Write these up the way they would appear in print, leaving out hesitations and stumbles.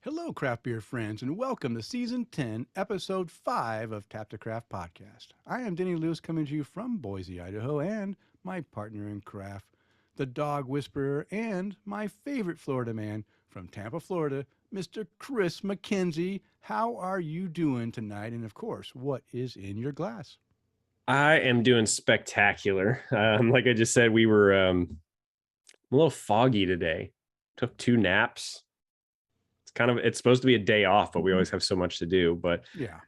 Hello, craft beer friends, and welcome to Season 10, Episode 5 of Tap to Craft Podcast. I am Denny Lewis coming to you from Boise, Idaho, and my partner in craft, the dog whisperer, and my favorite Florida man from Tampa, Florida, Mr. Chris McKenzie. How are you doing tonight? And of course, what is in your glass? I am doing spectacular. Like I just said, we were a little foggy today. Took 2 naps. It's supposed to be a day off, but we always have so much to do. But Yeah.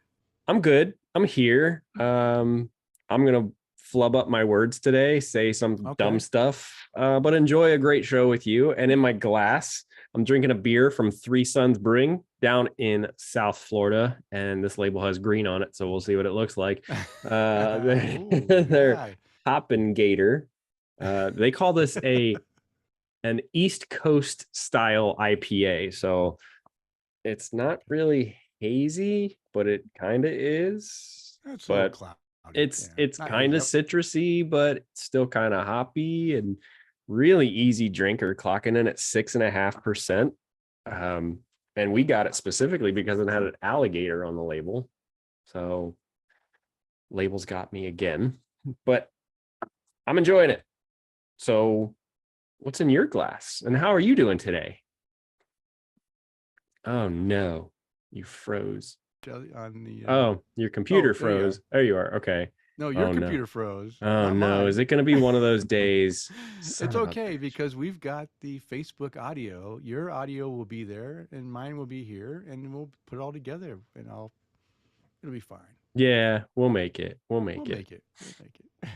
I'm good. I'm here. I'm gonna flub up my words today, say some dumb stuff, but enjoy a great show with you. And in my glass, I'm drinking a beer from Three Sons Brewing down in South Florida, and this label has green on it, so we'll see what it looks like. Ooh, They're yeah. Hoppin' Gator. They call this an East Coast style IPA, so it's not really hazy, but it kind of is. That's a little But cloudy. it's Yeah. it's Not kind hazy. of citrusy, but still kind of hoppy and really easy drinker, clocking in at 6.5%. And we got it specifically because it had an alligator on the label. So labels got me again, but I'm enjoying it. So what's in your glass and how are you doing today? Oh no, you froze. On the, Oh, your computer oh, there you froze. are. There you are. Okay. No, your Oh no. computer froze, Oh not no. Is mine. it going to be one of those days? Son It's of a okay bitch. because we've got the Facebook audio. Your audio will be there and mine will be here and we'll put it all together and it'll be fine. Yeah, we'll make it. We'll We'll make it. make it. We'll make it.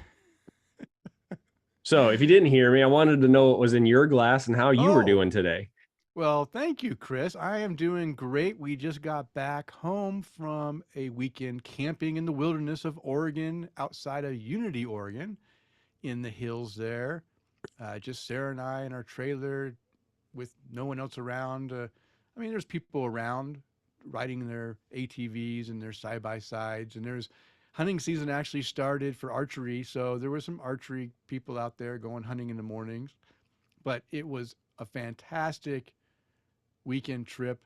So, if you didn't hear me, I wanted to know what was in your glass and how you were Oh, doing today. well, thank you, Chris. I am doing great. We just got back home from a weekend camping in the wilderness of Oregon, outside of Unity, Oregon, in the hills there. Just Sarah and I in our trailer with no one else around. I mean, there's people around riding their ATVs and their side by sides, and there's hunting season actually started for archery, so there were some archery people out there going hunting in the mornings. But it was a fantastic weekend trip.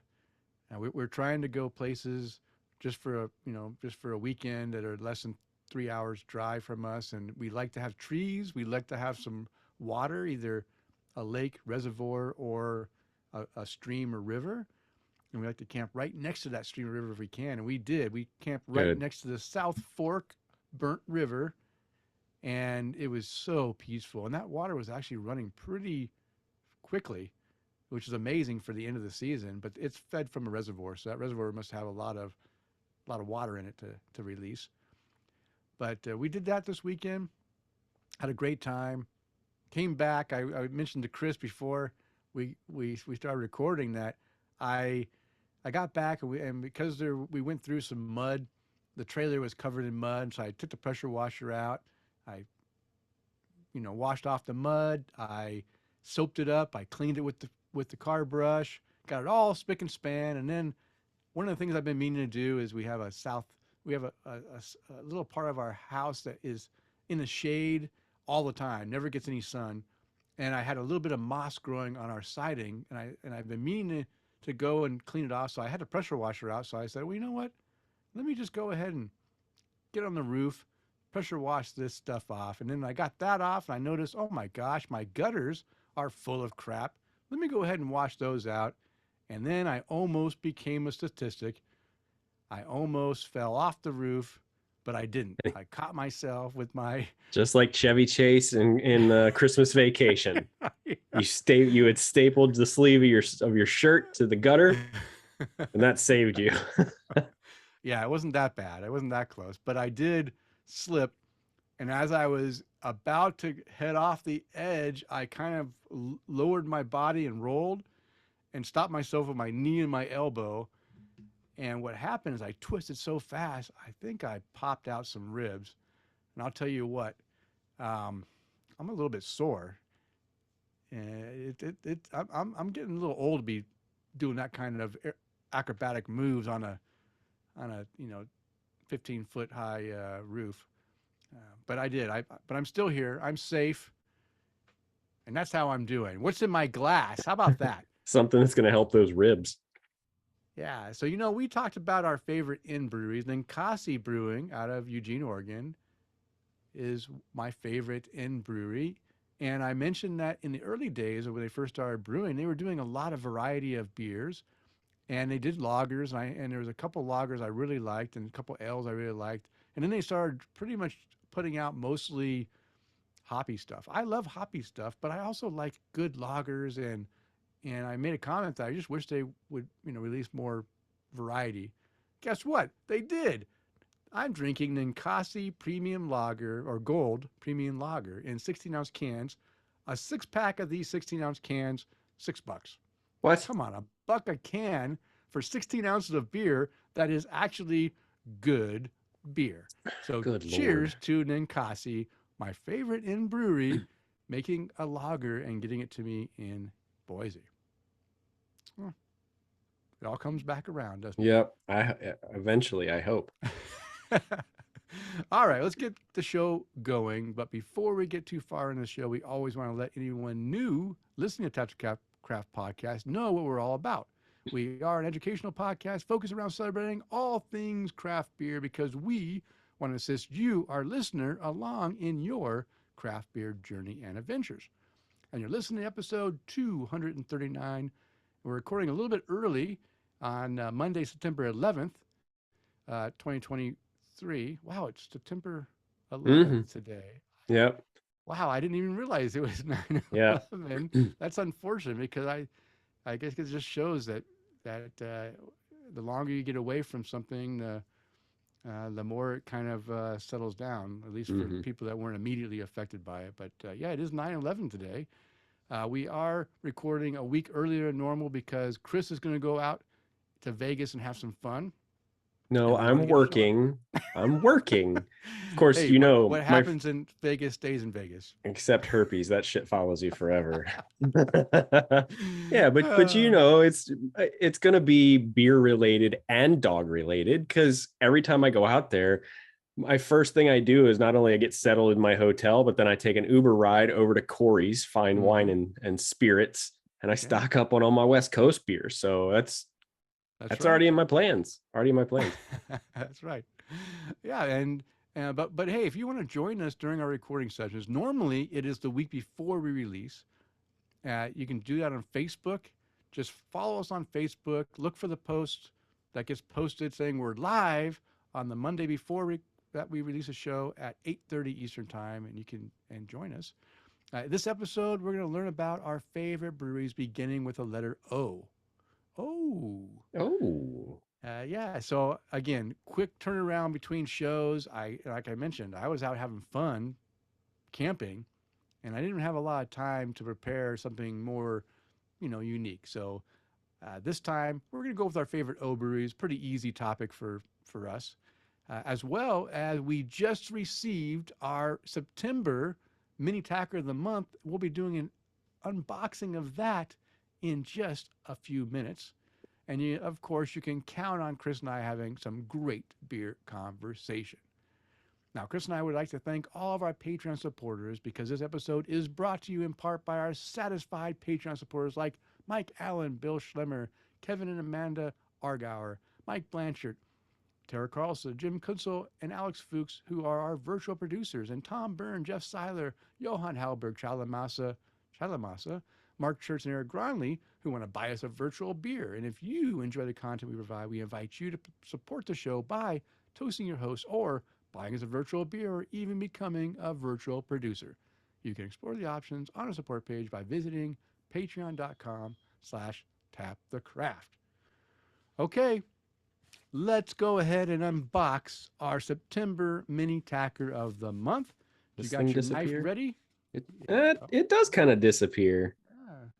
We're trying to go places just for a weekend that are less than 3 hours drive from us, and we like to have trees. We like to have some water, either a lake, reservoir, or a stream or river. And we like to camp right next to that stream or river if we can. And we did. We camped right Good. next to the South Fork Burnt River, and it was so peaceful. And that water was actually running pretty quickly, which is amazing for the end of the season. But it's fed from a reservoir, so that reservoir must have a lot of water in it to release. But we did that this weekend. Had a great time. Came back. I mentioned to Chris before we started recording that I I got back and because we went through some mud, the trailer was covered in mud. So I took the pressure washer out. I washed off the mud. I soaped it up. I cleaned it with the car brush. Got it all spick and span. And then one of the things I've been meaning to do is we have a little part of our house that is in the shade all the time, never gets any sun. And I had a little bit of moss growing on our siding, and I've been meaning to go and clean it off. So I had the pressure washer out. So I said, well, you know what? Let me just go ahead and get on the roof, pressure wash this stuff off. And then I got that off, and I noticed, oh my gosh, my gutters are full of crap. Let me go ahead and wash those out. And then I almost became a statistic. I almost fell off the roof, but I didn't. I caught myself with my. Just like Chevy Chase in Christmas Vacation. You had stapled the sleeve of your shirt to the gutter, and that saved you. Yeah, it wasn't that bad. It wasn't that close, but I did slip. And as I was about to head off the edge, I kind of lowered my body and rolled and stopped myself with my knee and my elbow. And what happened is I twisted so fast, I think I popped out some ribs. And I'll tell you what, I'm a little bit sore. And I'm getting a little old to be doing that kind of acrobatic moves on a 15-foot high roof. But I did. But I'm still here. I'm safe, and that's how I'm doing. What's in my glass? How about that? Something that's going to help those ribs. Yeah. So, we talked about our favorite in breweries. Ninkasi Brewing out of Eugene, Oregon is my favorite in brewery. And I mentioned that in the early days when they first started brewing, they were doing a lot of variety of beers, and they did lagers. And there was a couple lagers I really liked and a couple ales I really liked. And then they started pretty much putting out mostly hoppy stuff. I love hoppy stuff, but I also like good lagers, and I made a comment that I just wish they would, release more variety. Guess what? They did. I'm drinking Ninkasi Premium Lager or Gold Premium Lager in 16-ounce cans. A 6-pack of these 16-ounce cans, $6. What? Come on, $1 a can for 16 ounces of beer that is actually good beer. So Good cheers Lord. to Ninkasi, my favorite in brewery, making a lager and getting it to me in Boise. Well, it all comes back around, doesn't Yep. Eventually, I hope. it? All right, let's get the show going. But before we get too far in the show, we always want to let anyone new listening to Tap to Craft podcast know what we're all about. We are an educational podcast focused around celebrating all things craft beer because we want to assist you, our listener, along in your craft beer journey and adventures. And you're listening to episode 239. We're recording a little bit early on Monday, September 11th, 2023. Wow, it's September 11th Hmm. today. Yep. Wow, I didn't even realize it was Yeah. 9/11. That's unfortunate because I guess it just shows that the longer you get away from something, the more it kind of settles down, at least for Hmm. people that weren't immediately affected by it. But yeah, it is 9/11 today. We are recording a week earlier than normal because Chris is going to go out to Vegas and have some fun, No, and we want to I'm get a show. working. I'm working. Of course, Hey, what my happens in Vegas stays in Vegas. except herpes, that shit follows you forever. Yeah, but Uh, it's gonna be beer related and dog related because every time I go out there, my first thing I do is not only I get settled in my hotel, but then I take an Uber ride over to Corey's Fine Wine mhm. and Spirits, and I Yeah, stock up on all my West Coast beer. So that's that's right. already in my plans. Already in my plans. That's right. Yeah, and but hey, if you want to join us during our recording sessions, normally it is the week before we release. You can do that on Facebook. Just follow us on Facebook. Look for the post that gets posted saying we're live on the Monday before that we release a show at 8:30 Eastern Time, and you can join us. This episode, we're going to learn about our favorite breweries, beginning with the letter O. Oh, Oh. yeah. So again, quick turnaround between shows. Like I mentioned, I was out having fun camping, and I didn't have a lot of time to prepare something more, unique. So this time we're going to go with our favorite O breweries. Pretty easy topic for us, as well as we just received our September mini tacker of the month. We'll be doing an unboxing of that in just a few minutes. And of course, you can count on Chris and I having some great beer conversation. Now, Chris and I would like to thank all of our Patreon supporters because this episode is brought to you in part by our satisfied Patreon supporters like Mike Allen, Bill Schlemmer, Kevin and Amanda Argauer, Mike Blanchard, Tara Carlson, Jim Kunsel, and Alex Fuchs, who are our virtual producers, and Tom Byrne, Jeff Seiler, Johan Halberg, Chalamasa, Mark Church, and Eric Gronley, who want to buy us a virtual beer. And if you enjoy the content we provide, we invite you to support the show by toasting your host or buying us a virtual beer or even becoming a virtual producer. You can explore the options on our support page by visiting patreon.com/tapthecraft. Okay, let's go ahead and unbox our September mini tacker of the month. You This thing got your knife disappear? ready? It Yeah. Oh, it does kind of disappear.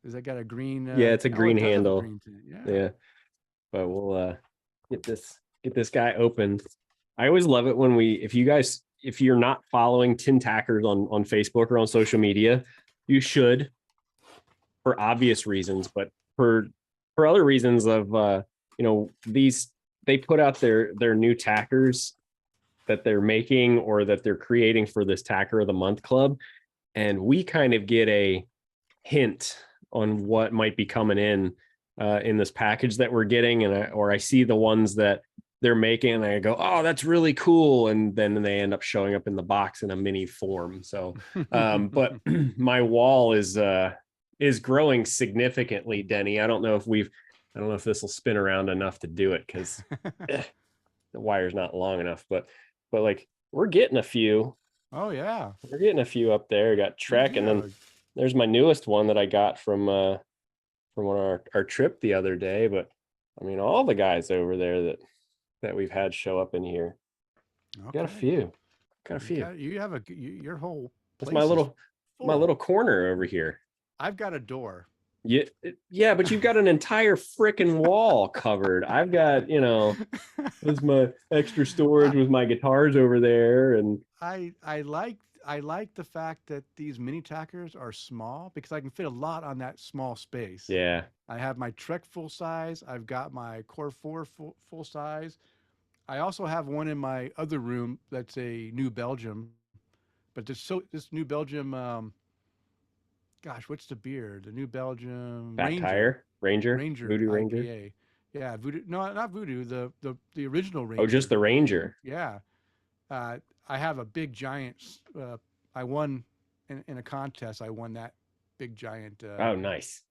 is that got a green? Yeah, it's a Oh, green it does have a handle. green tint. Yeah. Yeah, but we'll get this guy open. I always love it when if you're not following tin tackers on Facebook or on social media, you should for obvious reasons, but for other reasons of these they put out their new tackers that they're making or that they're creating for this tacker of the month club, and we kind of get a hint on what might be coming in in this package that we're getting, and I see the ones that they're making, and I go, oh, that's really cool, and then they end up showing up in the box in a mini form. So, but my wall is growing significantly, Denny. I don't know if this will spin around enough to do it because the wire's not long enough, but like we're getting a few. Oh yeah, We're getting a few up there. Got Trek, and then there's my newest one that I got from our trip the other day. But I mean, all the guys over there that we've had show up in here. okay. Got a few. Got a few. You have your whole That's place my little corner over here. I've got a door. Yeah, but you've got an entire freaking wall covered. I've got, there's my extra storage with my guitars over there, and I like the fact that these mini tackers are small because I can fit a lot on that small space. yeah. I have my Trek full size. I've got my Core 4 full size. I also have one in my other room that's a New Belgium, but this New Belgium, gosh, what's the beer? The New Belgium Fat Tire, Ranger, Voodoo Ranger. IPA. Yeah, Voodoo. No, not Voodoo. The original Ranger. Oh, just the Ranger. Yeah. I have a big giant. I won in a contest. I won that big giant. Oh, nice.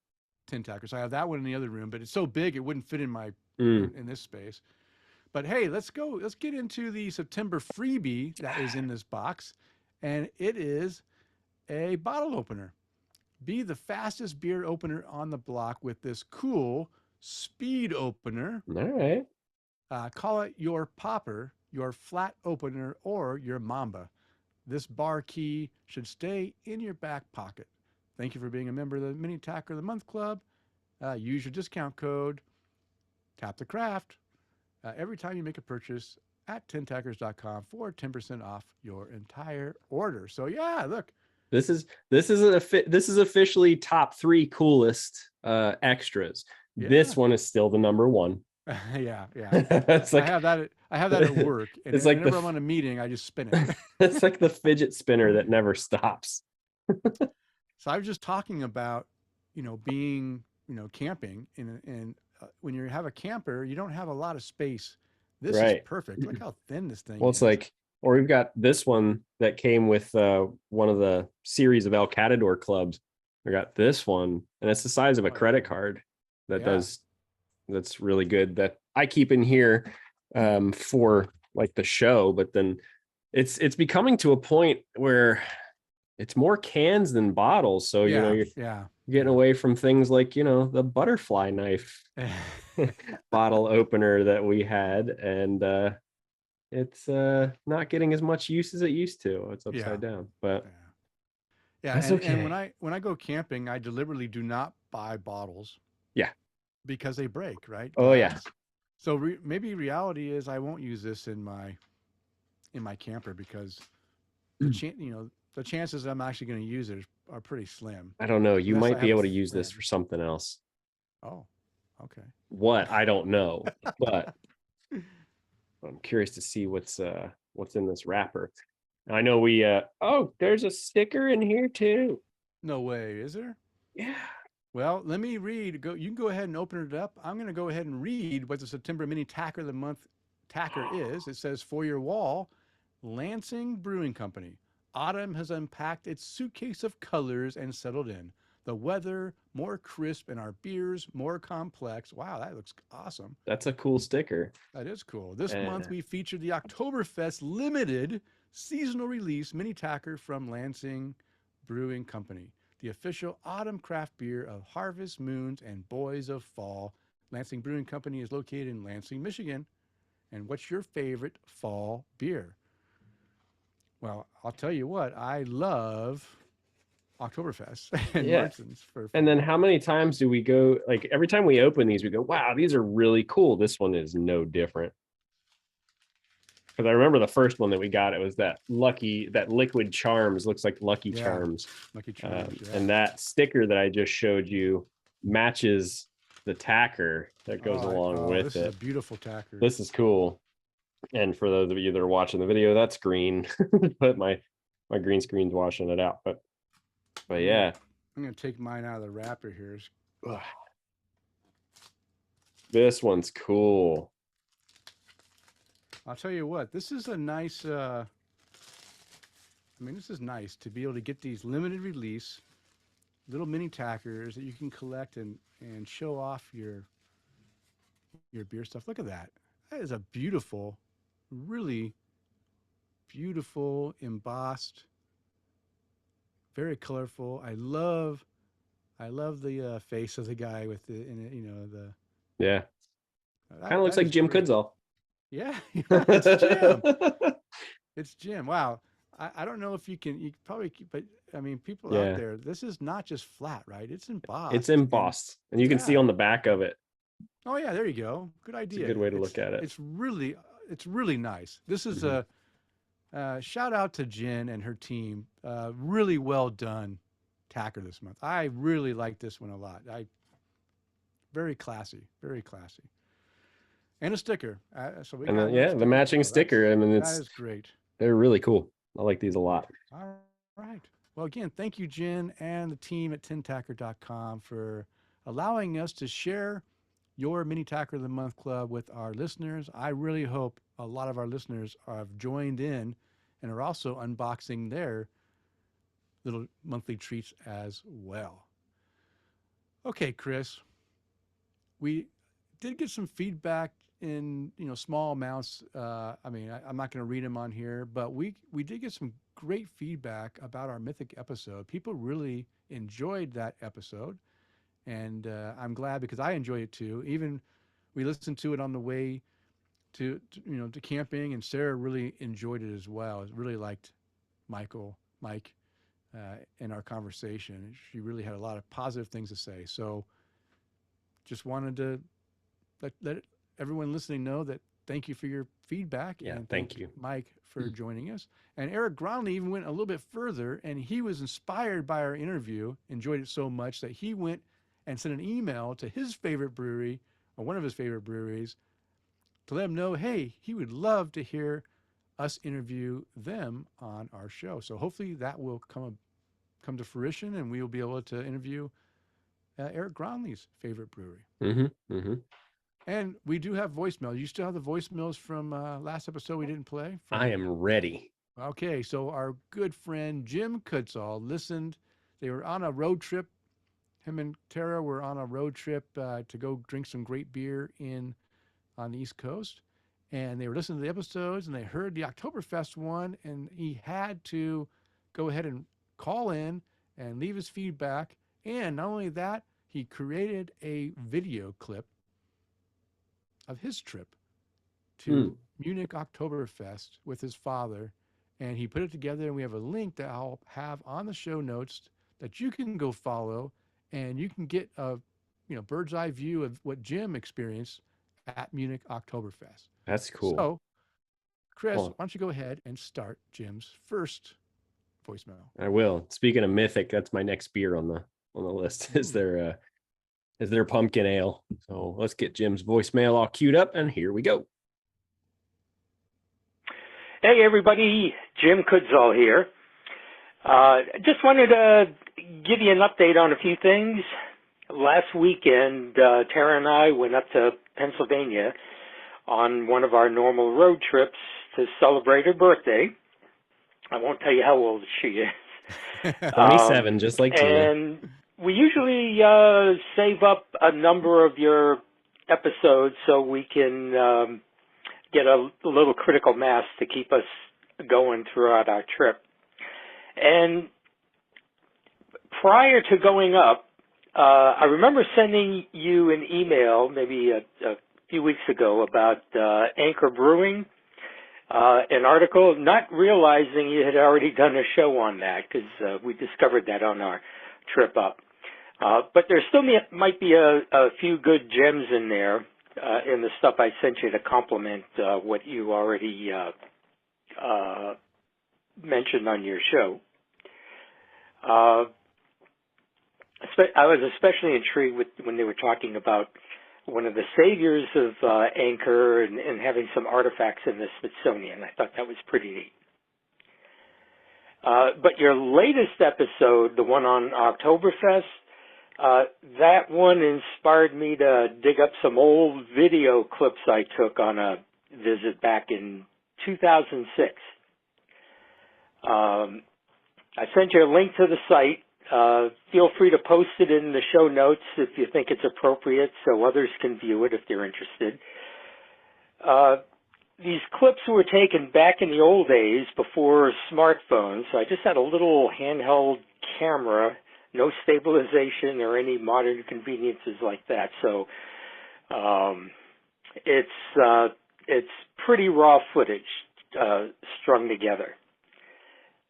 Tin tacker. So I have that one in the other room, but it's so big it wouldn't fit in my in this space. But hey, let's go. Let's get into the September freebie that is in this box, and it is a bottle opener. Be the fastest beer opener on the block with this cool speed opener. All right. Call it your popper, your flat opener, or your mamba. This bar key should stay in your back pocket. Thank you for being a member of the Mini Tacker of the Month Club. Use your discount code, Tap the Craft, every time you make a purchase at tintackers.com for 10% off your entire order. So yeah, look. This is officially top 3 coolest extras. Yeah. This one is still the number 1. Yeah. It's like, I have that at work. And it's like whenever I'm on a meeting, I just spin it. It's like the fidget spinner that never stops. So I was just talking about, being, camping, and when you have a camper, you don't have a lot of space. This is perfect. Look how thin this thing is. Well, it's like, or we've got this one that came with one of the series of El Catador clubs. We got this one, and it's the size of a credit card. That's really good. That I keep in here for like the show, but then it's becoming to a point where it's more cans than bottles. So you're getting away from things like the butterfly knife bottle opener that we had, and it's not getting as much use as it used to. It's upside down, but that's okay. And when I go camping, I deliberately do not buy bottles. Yeah, because they break, right? Oh yeah. So maybe reality is I won't use this in my camper because the chances I'm actually going to use it are pretty slim. I don't know. You might be able to use this for something else. Oh, okay. What? I don't know, but I'm curious to see what's in this wrapper. I know there's a sticker in here too. No way, is there? Yeah. Well, let me read. You can go ahead and open it up. I'm going to go ahead and read what the September Mini Tacker of the Month Tacker is. It says, for your wall, Lansing Brewing Company. Autumn has unpacked its suitcase of colors and settled in. The weather more crisp and our beers more complex. Wow, that looks awesome. That's a cool sticker. That is cool. This month we featured the Oktoberfest limited seasonal release mini tacker from Lansing Brewing Company, the official autumn craft beer of Harvest Moons and Boys of Fall. Lansing Brewing Company is located in Lansing, Michigan. And what's your favorite fall beer? Well, I'll tell you what, I love Oktoberfest and Martins for fall. And then how many times do we go, like every time we open these, we go, wow, these are really cool. This one is no different. Because I remember the first one that we got, it was that Liquid Charms, looks like Lucky Charms. Lucky Charms, And that sticker that I just showed you matches the tacker that goes along with it. This is a beautiful tacker. This is cool. And for those of you that are watching the video, that's green. But my green screen's washing it out. But yeah. I'm going to take mine out of the wrapper here. This one's cool. I'll tell you what, this is a nice, this is nice to be able to get these limited release little mini tackers that you can collect and show off your beer stuff. Look at that. That is a beautiful, really beautiful, embossed, very colorful. I love the face of the guy with the, the. Yeah. Kind of looks That like is Jim great. Kudzall. Yeah, it's Jim. It's Jim. Wow. I don't know if you probably, but I mean, people out Yeah. there, this is not just flat, right? It's embossed. It's embossed. And you can see Yeah. on the back of it. Oh yeah, there you go. Good It's a idea. good way to look at it. It's really nice. This is Mhm. a shout out to Jen and her team. Really well done tacker this month. I really like this one a lot. Very classy, very classy. And a sticker. So we And got then, another yeah, the sticker. matching So sticker. I mean, that is great. they're really cool. I like these a lot. All right. Well, again, thank you, Jen, and the team at tintacker.com for allowing us to share your Mini Tacker of the Month Club with our listeners. I really hope a lot of our listeners have joined in and are also unboxing their little monthly treats as well. Okay, Chris, we did get some feedback in small amounts. I'm not going to read them on here, but we did get some great feedback about our Mythic episode. People really enjoyed that episode, and I'm glad because I enjoyed it too. Even we listened to it on the way to camping, and Sarah really enjoyed it as well. Really liked Mike, in our conversation. She really had a lot of positive things to say. So just wanted to let everyone listening know that thank you for your feedback, Yeah, and thank you, Mike, for joining us. And Eric Gronley even went a little bit further, and he was inspired by our interview, enjoyed it so much that he went and sent an email to his favorite brewery, or one of his favorite breweries, to let them know, hey, he would love to hear us interview them on our show. So hopefully that will come to fruition, and we will be able to interview Eric Gronley's favorite brewery. Mm-hmm. Mm-hmm. And we do have voicemail. You still have the voicemails from last episode we didn't play? I am ready. Okay, so our good friend Jim Kutzall listened. They were on a road trip. Him and Tara were on a road trip to go drink some great beer on the East Coast. And they were listening to the episodes, and they heard the Oktoberfest one, and he had to go ahead and call in and leave his feedback. And not only that, he created a video clip of his trip to Munich Oktoberfest with his father, and he put it together, and we have a link that I'll have on the show notes that you can go follow, and you can get a bird's eye view of what Jim experienced at Munich Oktoberfest. That's cool. So, Chris, why don't you go ahead and start Jim's first voicemail? I will. Speaking of Mythic, that's my next beer on the list. Is their pumpkin ale. So let's get Jim's voicemail all queued up, and here we go. Hey everybody, Jim Kudzall here. Just wanted to give you an update on a few things. Last weekend, Tara and I went up to Pennsylvania on one of our normal road trips to celebrate her birthday. I won't tell you how old she is. 27, just like Tina. And we usually save up a number of your episodes so we can get a little critical mass to keep us going throughout our trip. And prior to going up, I remember sending you an email maybe a few weeks ago about Anchor Brewing, an article, not realizing you had already done a show on that because we discovered that on our trip up. But there still might be a few good gems in there in the stuff I sent you to complement what you already mentioned on your show. I was especially intrigued when they were talking about one of the saviors of Anchor and having some artifacts in the Smithsonian. I thought that was pretty neat. But your latest episode, the one on Oktoberfest, that one inspired me to dig up some old video clips I took on a visit back in 2006. I sent you a link to the site. Feel free to post it in the show notes if you think it's appropriate so others can view it if they're interested. These clips were taken back in the old days before smartphones. So I just had a little handheld camera, no stabilization or any modern conveniences like that. So it's pretty raw footage strung together.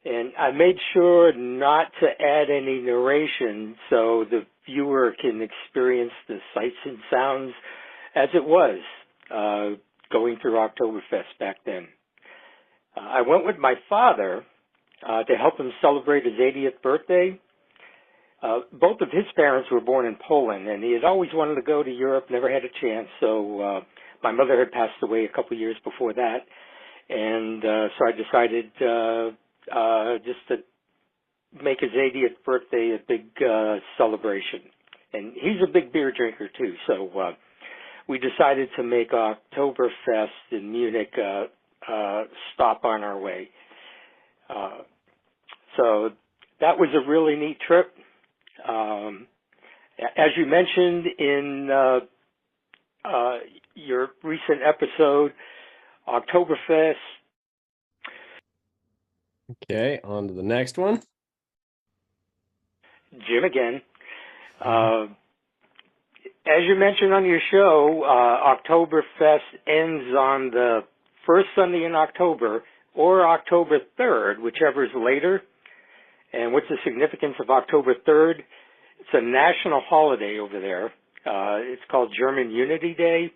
And I made sure not to add any narration so the viewer can experience the sights and sounds as it was going through Oktoberfest back then. I went with my father to help him celebrate his 80th birthday. Both of his parents were born in Poland, and he had always wanted to go to Europe, never had a chance. So my mother had passed away a couple years before that, and so I decided just to make his 80th birthday a big celebration. And he's a big beer drinker too, so we decided to make Oktoberfest in Munich stop on our way. So that was a really neat trip. As you mentioned in your recent episode, Oktoberfest. Okay, on to the next one. Jim again. As you mentioned on your show, Oktoberfest ends on the first Sunday in October or October 3rd, whichever is later. And what's the significance of October 3rd? It's a national holiday over there. It's called German Unity Day.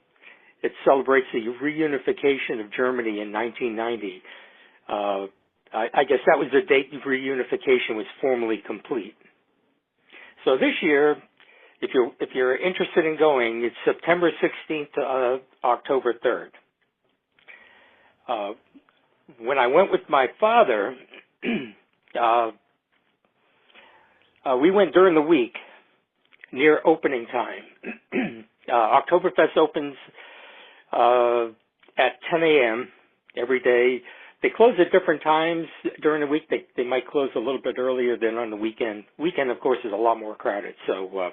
It celebrates the reunification of Germany in 1990. I guess that was the date reunification was formally complete. So this year, if you're interested in going, it's September 16th to October 3rd. When I went with my father, we went during the week near opening time. Oktoberfest opens at 10 a.m. every day. They close at different times during the week. They might close a little bit earlier than on the weekend. Weekend, of course, is a lot more crowded, so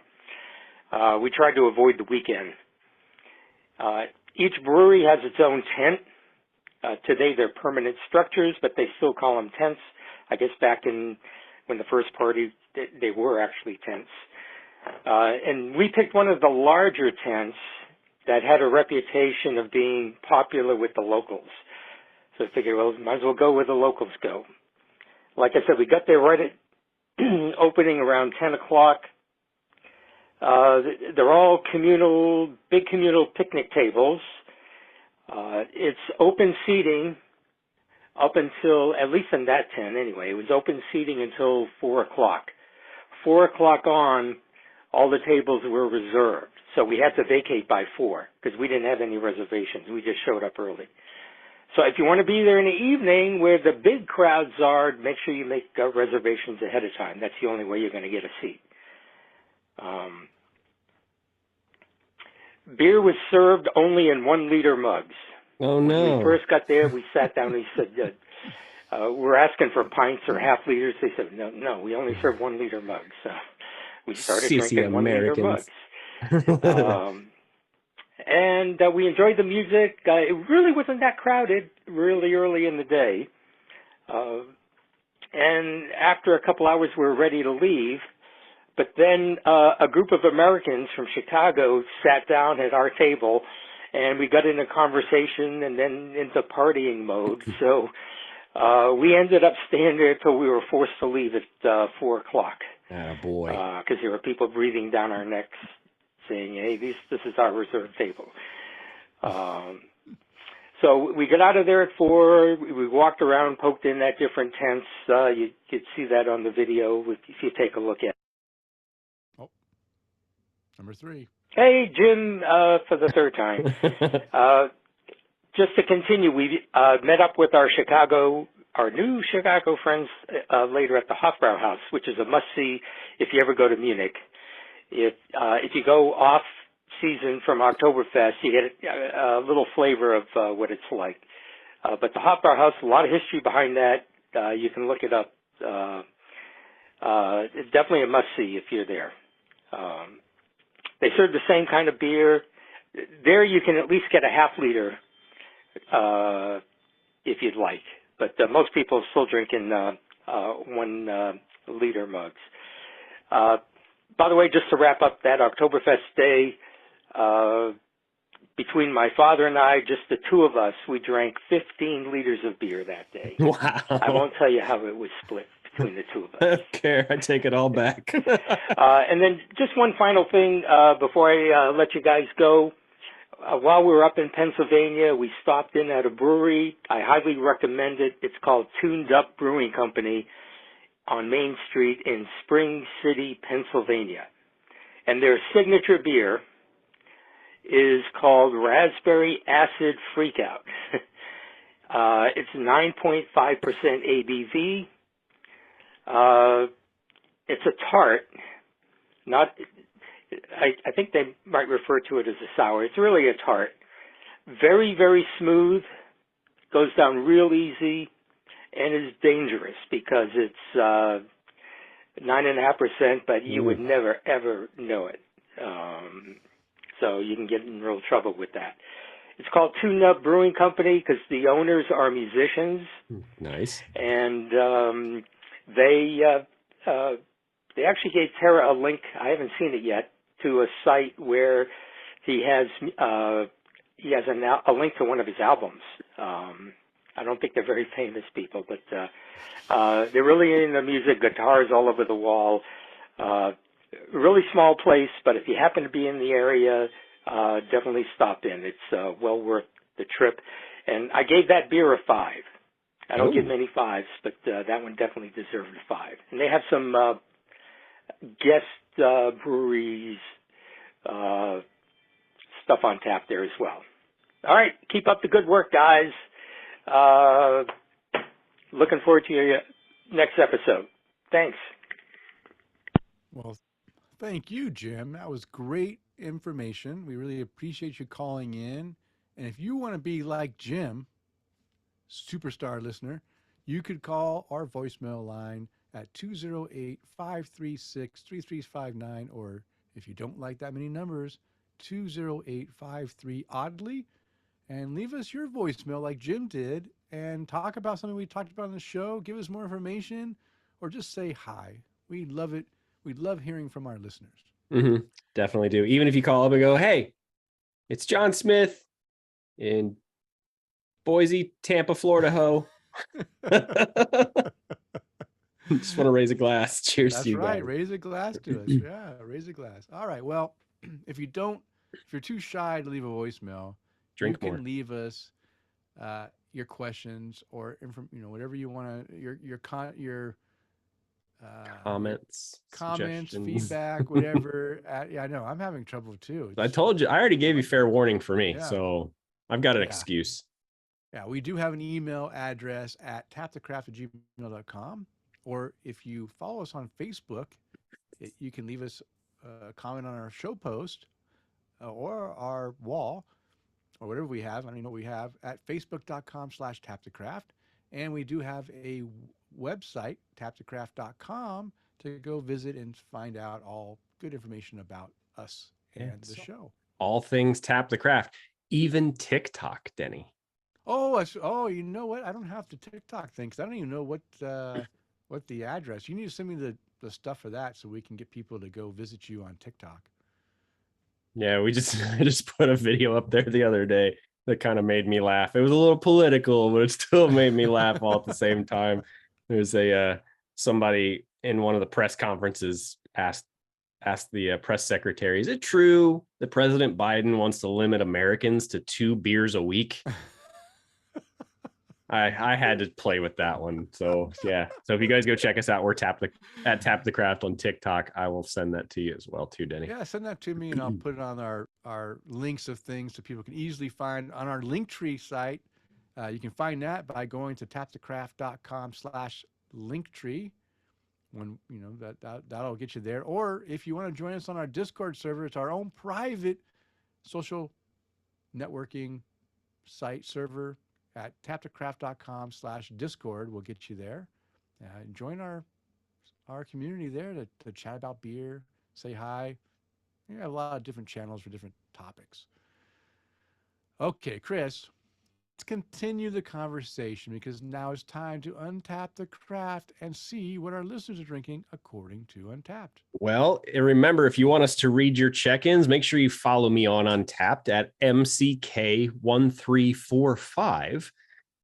we tried to avoid the weekend. Each brewery has its own tent. Today they're permanent structures, but they still call them tents. I guess back in when the first party, they were actually tents. And we picked one of the larger tents that had a reputation of being popular with the locals. So I figured, well, might as well go where the locals go. Like I said, we got there right at opening around 10 o'clock. They're all big communal picnic tables. It's open seating up until, at least in that tent anyway, it was open seating until 4 o'clock. 4 o'clock on, all the tables were reserved. So we had to vacate by 4 because we didn't have any reservations. We just showed up early. So if you want to be there in the evening where the big crowds are, make sure you make reservations ahead of time. That's the only way you're going to get a seat. Beer was served only in 1-liter mugs. Oh, no. When we first got there, we sat down and he said, we're asking for pints or half liters. They said, no, we only serve 1-liter mugs. We started drinking 1-liter mugs. And we enjoyed the music. It really wasn't that crowded really early in the day. And after a couple hours, we were ready to leave. But then a group of Americans from Chicago sat down at our table, and we got into conversation and then into partying mode. So we ended up staying there till we were forced to leave at 4 o'clock. Boy. Because there were people breathing down our necks saying, hey, this is our reserved table. So we got out of there at 4. We walked around, poked in at different tents. You could see that on the video if you take a look at it. Oh, number 3. Hey, Jim, for the third time. Just to continue, we met up with our new Chicago friends later at the Hofbrauhaus, which is a must-see if you ever go to Munich. if you go off season from Oktoberfest, you get a little flavor of what it's like. But the Hop Bar House, a lot of history behind that. You can look it up. It's definitely a must-see if you're there. They serve the same kind of beer. There you can at least get a half liter if you'd like. But most people are still drinking 1 liter mugs. By the way, just to wrap up that Oktoberfest day, between my father and I, just the two of us, we drank 15 liters of beer that day. Wow. I won't tell you how it was split between the two of us. I don't care. I take it all back. And then just one final thing before I let you guys go. While we were up in Pennsylvania, we stopped in at a brewery. I highly recommend it. It's called Tuned Up Brewing Company on Main Street in Spring City, Pennsylvania. And their signature beer is called Raspberry Acid Freakout. It's 9.5% ABV. It's a tart. I think they might refer to it as a sour. It's really a tart. Very, very smooth. Goes down real easy and is dangerous because it's 9.5%, but you would never, ever know it. So you can get in real trouble with that. It's called Tune Up Brewing Company because the owners are musicians. Nice. And they actually gave Tara a link. I haven't seen it yet, to a site where he has a link to one of his albums. I don't think they're very famous people, but they're really into music. Guitars all over the wall. Really small place, but if you happen to be in the area, definitely stop in. It's well worth the trip. And I gave that beer a 5. I don't give many 5s, but that one definitely deserved a 5. And they have some guest breweries stuff on tap there as well. All right, keep up the good work, guys. Looking forward to your next episode. Thanks. Well, thank you, Jim. That was great information. We really appreciate you calling in. And if you want to be like Jim, superstar listener, you could call our voicemail line at 208-536-3359, or if you don't like that many numbers, 208-53-ODDLY, and leave us your voicemail like Jim did and talk about something we talked about on the show, give us more information, or just say hi. We love it. We love hearing from our listeners. Mm-hmm. Definitely do. Even if you call up and go, hey, it's John Smith in Boise, Tampa, Florida, ho. Just want to raise a glass. Cheers That's to you right. guys. Raise a glass to us. Yeah, raise a glass. All right. Well, if you're too shy to leave a voicemail, Drink you more. can leave us your questions or whatever you want to, your Comments, feedback, whatever. I know I'm having trouble too. I told you, I already gave you fair warning for me, Yeah. so I've got an excuse. Yeah, we do have an email address at tapthecraft@gmail.com, or if you follow us on Facebook, you can leave us a comment on our show post or our wall or whatever we have. I don't even know what we have at facebook.com/tapthecraft. And we do have a website, tapthecraft.com, to go visit and find out all good information about us and the show. All things Tap the Craft, even TikTok, Denny. Oh, you know what? I don't have the TikTok thing because I don't even know what the address. You need to send me the stuff for that so we can get people to go visit you on TikTok. Yeah, I just put a video up there the other day that kind of made me laugh. It was a little political, but it still made me laugh all at the same time. There's somebody in one of the press conferences asked the press secretary, is it true that President Biden wants to limit Americans to 2 beers a week? I had to play with that one. So yeah. So if you guys go check us out, we're Tap the Craft on TikTok. I will send that to you as well too, Denny. Yeah, send that to me and I'll put it on our links of things so people can easily find on our Linktree site. You can find that by going to tapthecraft.com/Linktree, when that'll get you there. Or if you want to join us on our Discord server, it's our own private social networking site server at taptocraft.com/discord. We'll get you there. Join our community there to chat about beer, say hi. We have a lot of different channels for different topics. Okay, Chris, let's continue the conversation because now it's time to untap the craft and see what our listeners are drinking according to Untapped. Well, and remember, if you want us to read your check-ins, make sure you follow me on Untapped at MCK1345.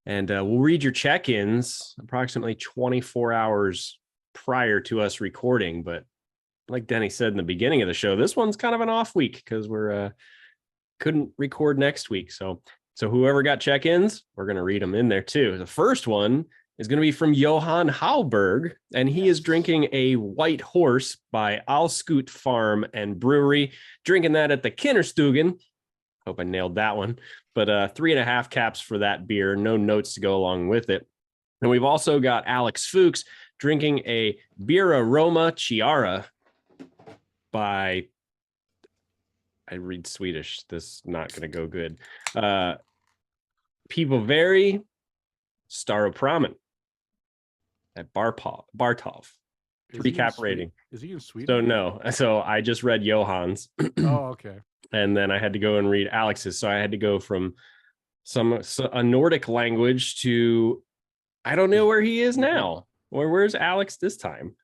And we'll read your check-ins approximately 24 hours prior to us recording. But like Denny said in the beginning of the show, this one's kind of an off week because we're couldn't record next week. So whoever got check-ins, we're going to read them in there too. The first one is going to be from Johann Halberg, and he is drinking a White Horse by Alscoot Farm and Brewery, drinking that at the Kinderstugen. Hope I nailed that one. But 3.5 caps for that beer, no notes to go along with it. And we've also got Alex Fuchs drinking a Birra Roma Chiara by, I read Swedish. This is not going to go good. Pivovari Staropramen at Bartov. 3 cap rating. Is he in Sweden? So no. So I just read Johann's. Oh, okay. And then I had to go and read Alex's. So I had to go from a Nordic language to, I don't know where he is now. Or where's Alex this time?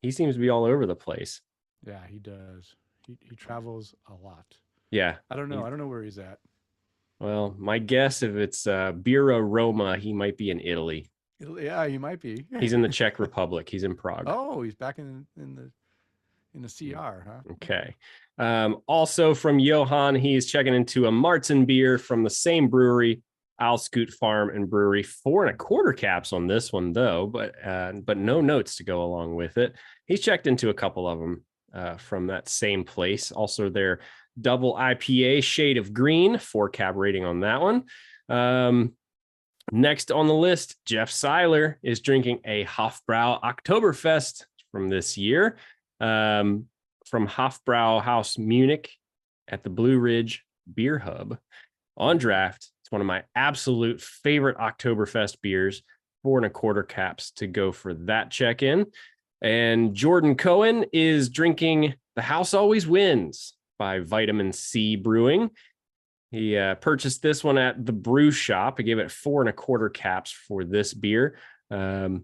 He seems to be all over the place. Yeah, he does. He travels a lot. Yeah. I don't know. I don't know where he's at. Well, my guess, if it's Birra Roma, he might be in Italy. Yeah, he might be. He's in the Czech Republic. He's in Prague. Oh, he's back in the CR, huh? Okay. Also from Johann, he's checking into a Martin beer from the same brewery, Alscoot Farm and Brewery. 4.25 caps on this one, though, but no notes to go along with it. He's checked into a couple of them from that same place. Also, their double IPA Shade of Green, 4 cap rating on that one. Next on the list, Jeff Seiler is drinking a Hofbrau Oktoberfest from this year. From Hofbrau House Munich at the Blue Ridge Beer Hub on draft. It's one of my absolute favorite Oktoberfest beers. 4.25 caps to go for that check-in. And Jordan Cohen is drinking The House Always Wins by Vitamin C Brewing. He purchased this one at the brew shop. I gave it 4.25 caps for this beer. No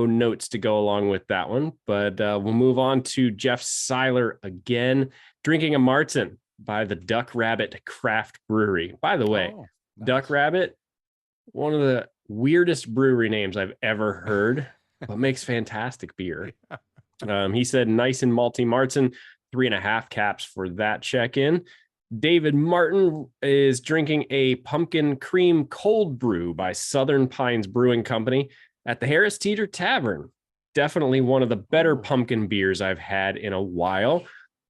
notes to go along with that one, but we'll move on to Jeff Seiler again, drinking a Martin by the Duck Rabbit Craft Brewery. By the way, nice. Duck Rabbit, one of the weirdest brewery names I've ever heard, but makes fantastic beer. He said nice and malty Martin, 3.5 caps for that check-in. David Martin is drinking a pumpkin cream cold brew by Southern Pines Brewing Company at the Harris Teeter Tavern. Definitely one of the better pumpkin beers I've had in a while.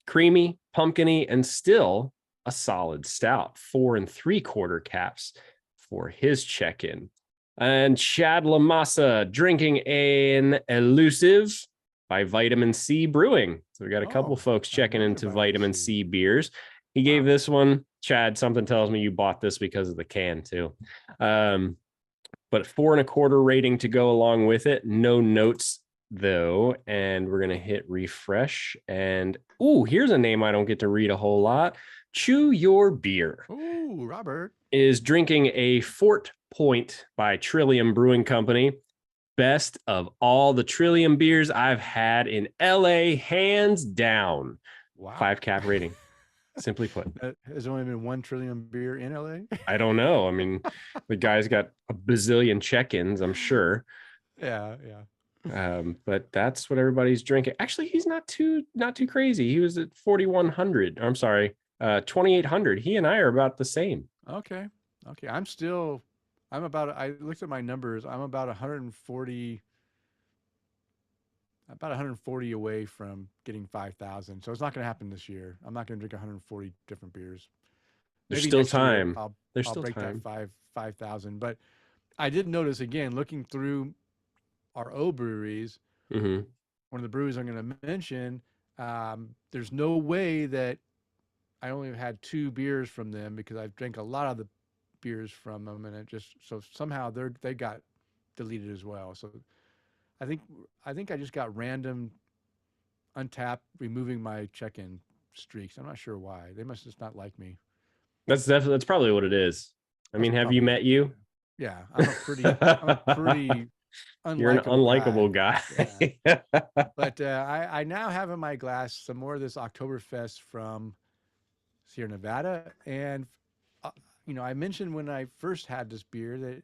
Creamy, pumpkiny, and still a solid stout. 4.75 caps for his check-in. And Chad Lamassa drinking an Elusive by Vitamin C Brewing. So we got a couple folks checking into Vitamin C beers. He gave this one, Chad, something tells me you bought this because of the can too. But 4.25 rating to go along with it. No notes though. And we're going to hit refresh. And here's a name I don't get to read a whole lot. Chew Your Beer. Ooh, Robert is drinking a Fort Point by Trillium Brewing Company. Best of all the Trillium beers I've had in LA, hands down. Wow. 5 cap rating. Simply put. There's only been 1 Trillium beer in LA? I don't know. I mean, the guy's got a bazillion check-ins, I'm sure. Yeah. But that's what everybody's drinking. Actually, he's not too crazy. He was at 4,100. I'm sorry, 2,800. He and I are about the same. Okay. I looked at my numbers. I'm about 140 away from getting 5,000. So it's not going to happen this year. I'm not going to drink 140 different beers. There's Maybe still next year time. I'll break time. that 5,000. But I did notice again, looking through our O breweries, Hmm. one of the breweries I'm going to mention, there's no way that I only had 2 beers from them because I've drank a lot of the beers from them, and it just so somehow they got deleted as well. So I think I think I just got random untapped removing my check-in streaks. I'm not sure why. They must just not like me. That's probably what it is. I That's mean, have you probably met it. you? Yeah, I'm a pretty You're an unlikable guy. unlikable guy. Yeah. But I now have in my glass some more of this Oktoberfest from Sierra Nevada, and uh, I mentioned when I first had this beer that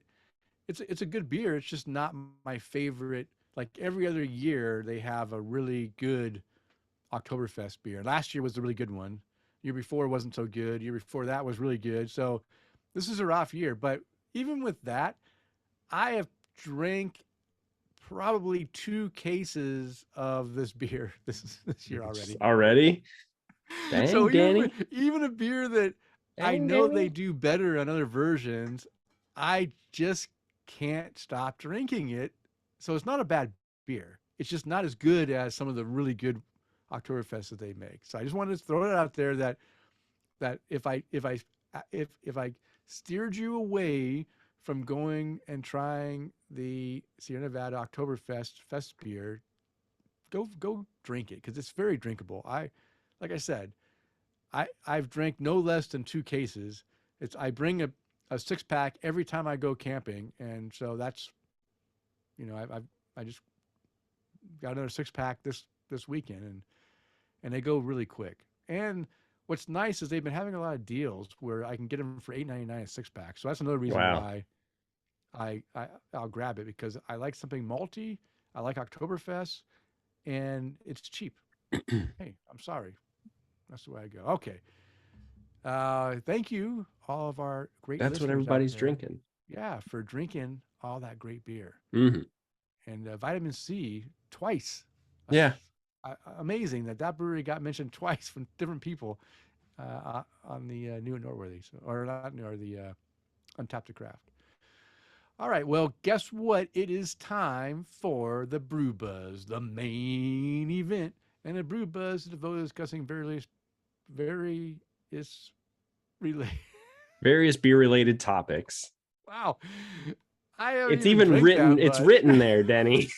it's a good beer. It's just not my favorite. Like every other year, they have a really good Oktoberfest beer. Last year was the really good one. Year before wasn't so good. Year before that was really good. So this is a rough year. But even with that, I have drank probably 2 cases of this beer this year already. Already? So Dang, Danny. even a beer that I Dang, know they Danny. do better on other versions, I just can't stop drinking it. So it's not a bad beer. It's just not as good as some of the really good Oktoberfest that they make. So I just wanted to throw it out there that if I steered you away from going and trying the Sierra Nevada Oktoberfest Fest beer, go drink it because it's very drinkable. Like I said, I've drank no less than 2 cases. I bring a 6 pack every time I go camping, and so that's I just got another 6 pack this weekend, and they go really quick. And what's nice is they've been having a lot of deals where I can get them for $8.99 a 6 pack. So that's another reason Wow. why I'll grab it because I like something malty. I like Oktoberfest, and it's cheap. Hey, I'm sorry. That's the way I go. Okay. Thank you, all of our great That's what listeners out everybody's there. drinking. Yeah, for drinking all that great beer Hmm. and vitamin C twice. Yeah. Amazing that brewery got mentioned twice from different people on the New and Norworthy, or not, or the Untapped to Craft. All right, well, guess what? It is time for the Brew Buzz, the main event, and the Brew Buzz is devoted to discussing various related. Various beer related topics. Wow, I haven't It's even even drank written. that It's much. written there, Denny.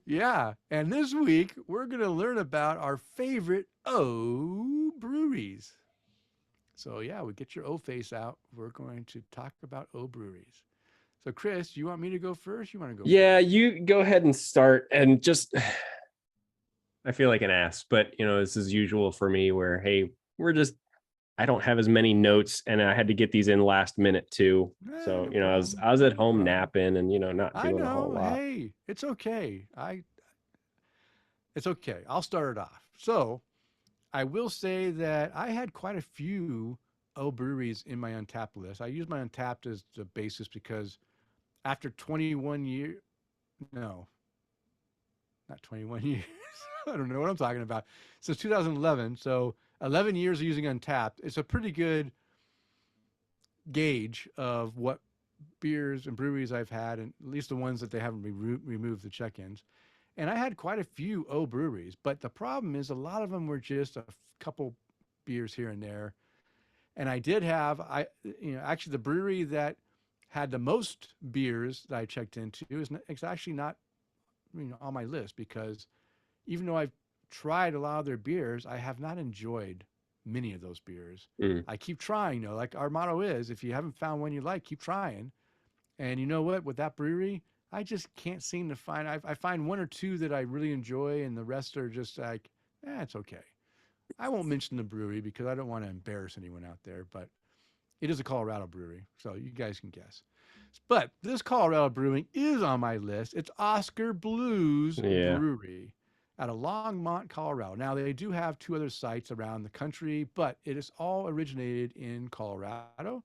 Yeah, and this week we're going to learn about our favorite O breweries. So yeah, we get your O face out. We're going to talk about O breweries. So Chris, you want me to go first? You want to go Yeah, first? you go ahead and start. And just, I feel like an ass, but this is usual for me where, hey, I don't have as many notes and I had to get these in last minute too. So, No I was problem. I was at No home problem. napping and, not I doing a whole know. lot. Hey, it's okay. It's okay. I'll start it off. So I will say that I had quite a few O breweries in my Untapped list. I use my Untapped as the basis because after 21 years, no, not 21 years. I don't know what I'm talking about. Since 2011, so 11 years of using Untapped, it's a pretty good gauge of what beers and breweries I've had, and at least the ones that they haven't removed the check-ins. And I had quite a few O breweries, but the problem is a lot of them were just a couple beers here and there. And I did have actually the brewery that had the most beers that I checked into it's actually not on my list because even though I've tried a lot of their beers, I have not enjoyed many of those beers. Mm. I keep trying, like our motto is, if you haven't found one you like, keep trying. And you know what? With that brewery, I just can't seem to find. I find one or two that I really enjoy, and the rest are just like, it's okay. I won't mention the brewery because I don't want to embarrass anyone out there, but it is a Colorado brewery, so you guys can guess. But this Colorado brewing is on my list. It's Oscar Blues Yeah. Brewery out of Longmont, Colorado. Now, they do have 2 other sites around the country, but it is all originated in Colorado.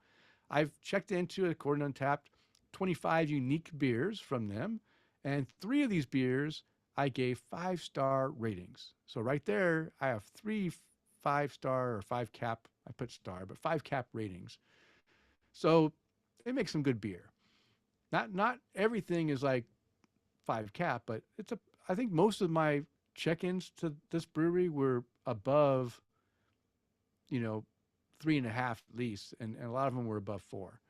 I've checked into, according to Untapped, 25 unique beers from them, and 3 of these beers I gave 5-star ratings. So right there, I have 3 5-star or 5 cap. I put star, but 5 cap ratings. So they make some good beer. Not everything is like 5 cap, but I think most of my check-ins to this brewery were above, you know, 3.5 at least, and a lot of them were above 4.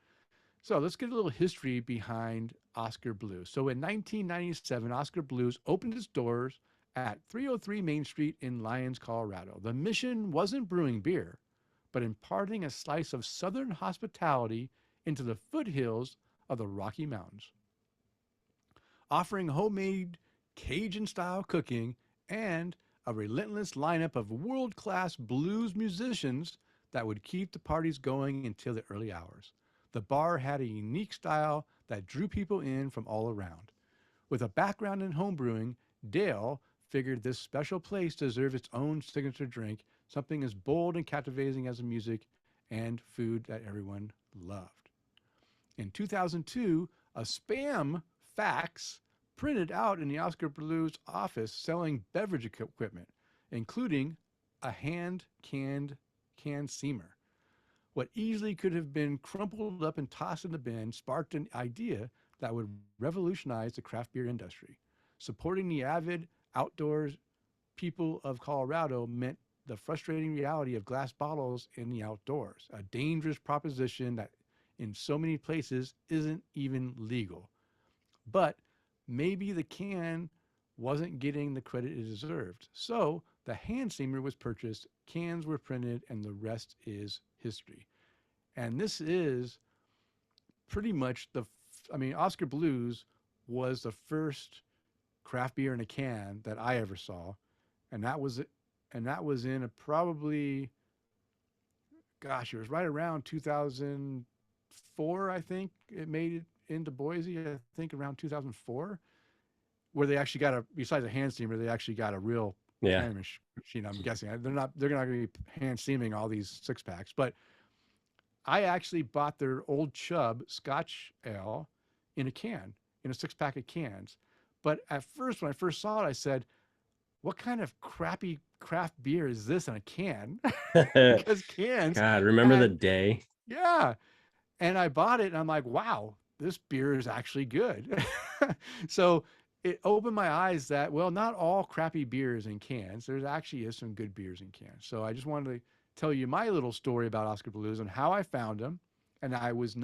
So let's get a little history behind Oscar Blues. So in 1997, Oscar Blues opened its doors at 303 Main Street in Lyons, Colorado. The mission wasn't brewing beer, but imparting a slice of Southern hospitality into the foothills of the Rocky Mountains, offering homemade Cajun-style cooking and a relentless lineup of world-class blues musicians that would keep the parties going until the early hours. The bar had a unique style that drew people in from all around. With a background in homebrewing, Dale figured this special place deserved its own signature drink, something as bold and captivating as the music and food that everyone loved. In 2002, a spam fax printed out in the Oscar Blues office selling beverage equipment, including a hand-canned can seamer. What easily could have been crumpled up and tossed in the bin sparked an idea that would revolutionize the craft beer industry. Supporting the avid outdoors people of Colorado meant the frustrating reality of glass bottles in the outdoors, a dangerous proposition that in so many places isn't even legal. But maybe the can wasn't getting the credit it deserved. So the hand seamer was purchased, cans were printed, and the rest is history. And this is pretty much Oscar Blues was the first craft beer in a can that I ever saw. And that was in probably, gosh, it was right around 2004, I think. It made it into Boise, I think around 2004, where they actually got besides a hand steamer, they actually got a real can machine. I'm guessing they're not going to be hand steaming all these 6-packs, but I actually bought their Old Chub Scotch Ale in a 6-pack of cans. But at first, when I first saw it, I said, what kind of crappy craft beer is this in a can? Because cans. God, remember the day? Yeah. And I bought it and I'm like, wow, this beer is actually good. So it opened my eyes that, well, not all crappy beers in cans. There's actually is some good beers in cans. So I just wanted to tell you my little story about Oscar Blues and how I found them. And I was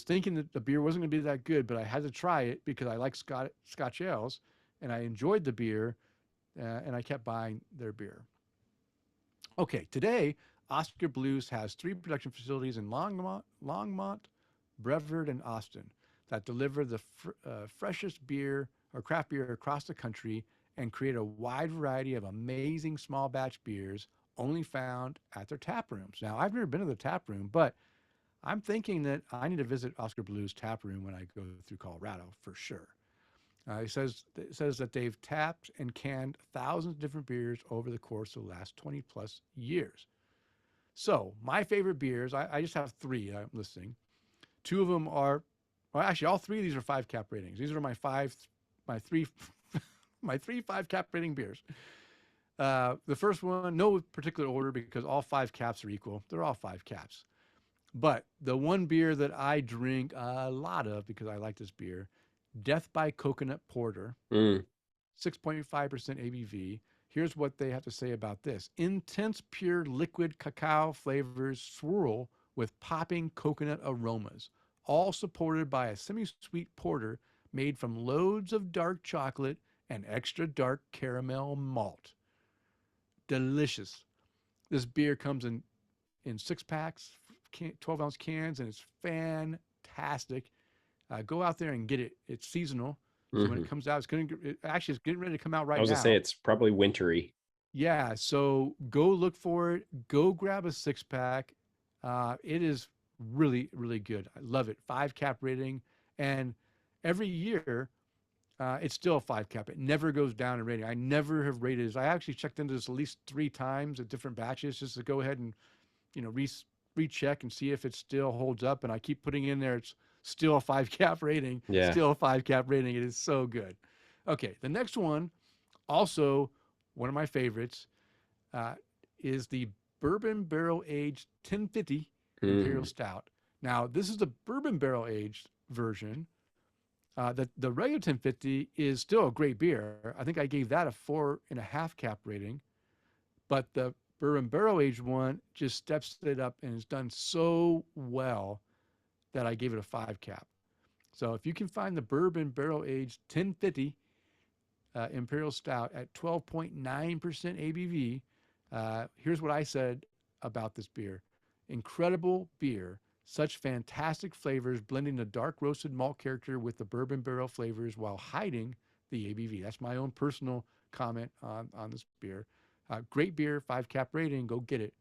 thinking that the beer wasn't going to be that good, but I had to try it because I like Scotch ales and I enjoyed the beer, and I kept buying their beer. Okay, today, Oscar Blues has 3 production facilities in Longmont, Brevard, and Austin that deliver the freshest beer or craft beer across the country and create a wide variety of amazing small batch beers only found at their tap rooms. Now, I've never been to the tap room, but I'm thinking that I need to visit Oscar Blues tap room when I go through Colorado for sure. It says that they've tapped and canned thousands of different beers over the course of the last 20 plus years. So my favorite beers, I just have 3 I'm listing. 2 of them are, well, actually all 3 of these are 5 cap ratings. These are my 3 5 cap rating beers. The first one, no particular order because all 5 caps are equal. They're all 5 caps. But the one beer that I drink a lot of because I like this beer, Death by Coconut Porter, 6.5% ABV. Here's what they have to say about this. Intense, pure liquid cacao flavors swirl with popping coconut aromas, all supported by a semi-sweet porter made from loads of dark chocolate and extra dark caramel malt. Delicious. This beer comes in 6-packs, 12-ounce cans, and it's fantastic. Go out there and get it. It's seasonal. So when it comes out, it's getting ready to come out right now. I was going to say it's probably wintry. Yeah. So go look for it. Go grab a 6-pack. It is really, really good. I love it. 5 cap rating. And every year, it's still a 5 cap. It never goes down in rating. I never have rated this. I actually checked into this at least 3 times at different batches just to go ahead and, recheck and see if it still holds up. And I keep putting in there, it's still a 5 cap rating. Yeah. Still a 5 cap rating. It is so good. Okay. The next one, also one of my favorites, is the Bourbon Barrel Aged 1050 Imperial Stout. Now, this is the Bourbon Barrel Aged version. The regular 1050 is still a great beer. I think I gave that a 4.5 cap rating, but the bourbon barrel aged one just steps it up and has done so well that I gave it a 5 cap. So if you can find the bourbon barrel aged 1050 Imperial Stout at 12.9% ABV, here's what I said about this beer. Incredible beer, such fantastic flavors, blending the dark roasted malt character with the bourbon barrel flavors while hiding the ABV. That's my own personal comment on this beer. Great beer, 5 cap rating, go get it.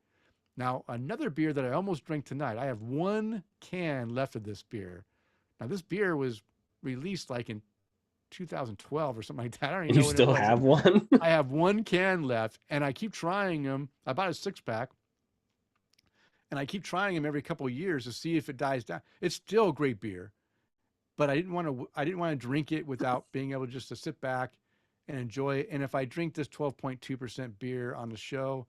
Now, another beer that I almost drank tonight, I have 1 can left of this beer. Now, this beer was released like in 2012 or something like that. I don't even You know when it still was. have one? I have 1 can left, and I keep trying them. I bought a 6-pack, and I keep trying them every couple of years to see if it dies down. It's still a great beer, but I didn't want to. I didn't want to drink it without being able just to sit back and enjoy it. And if I drink this 12.2% beer on the show,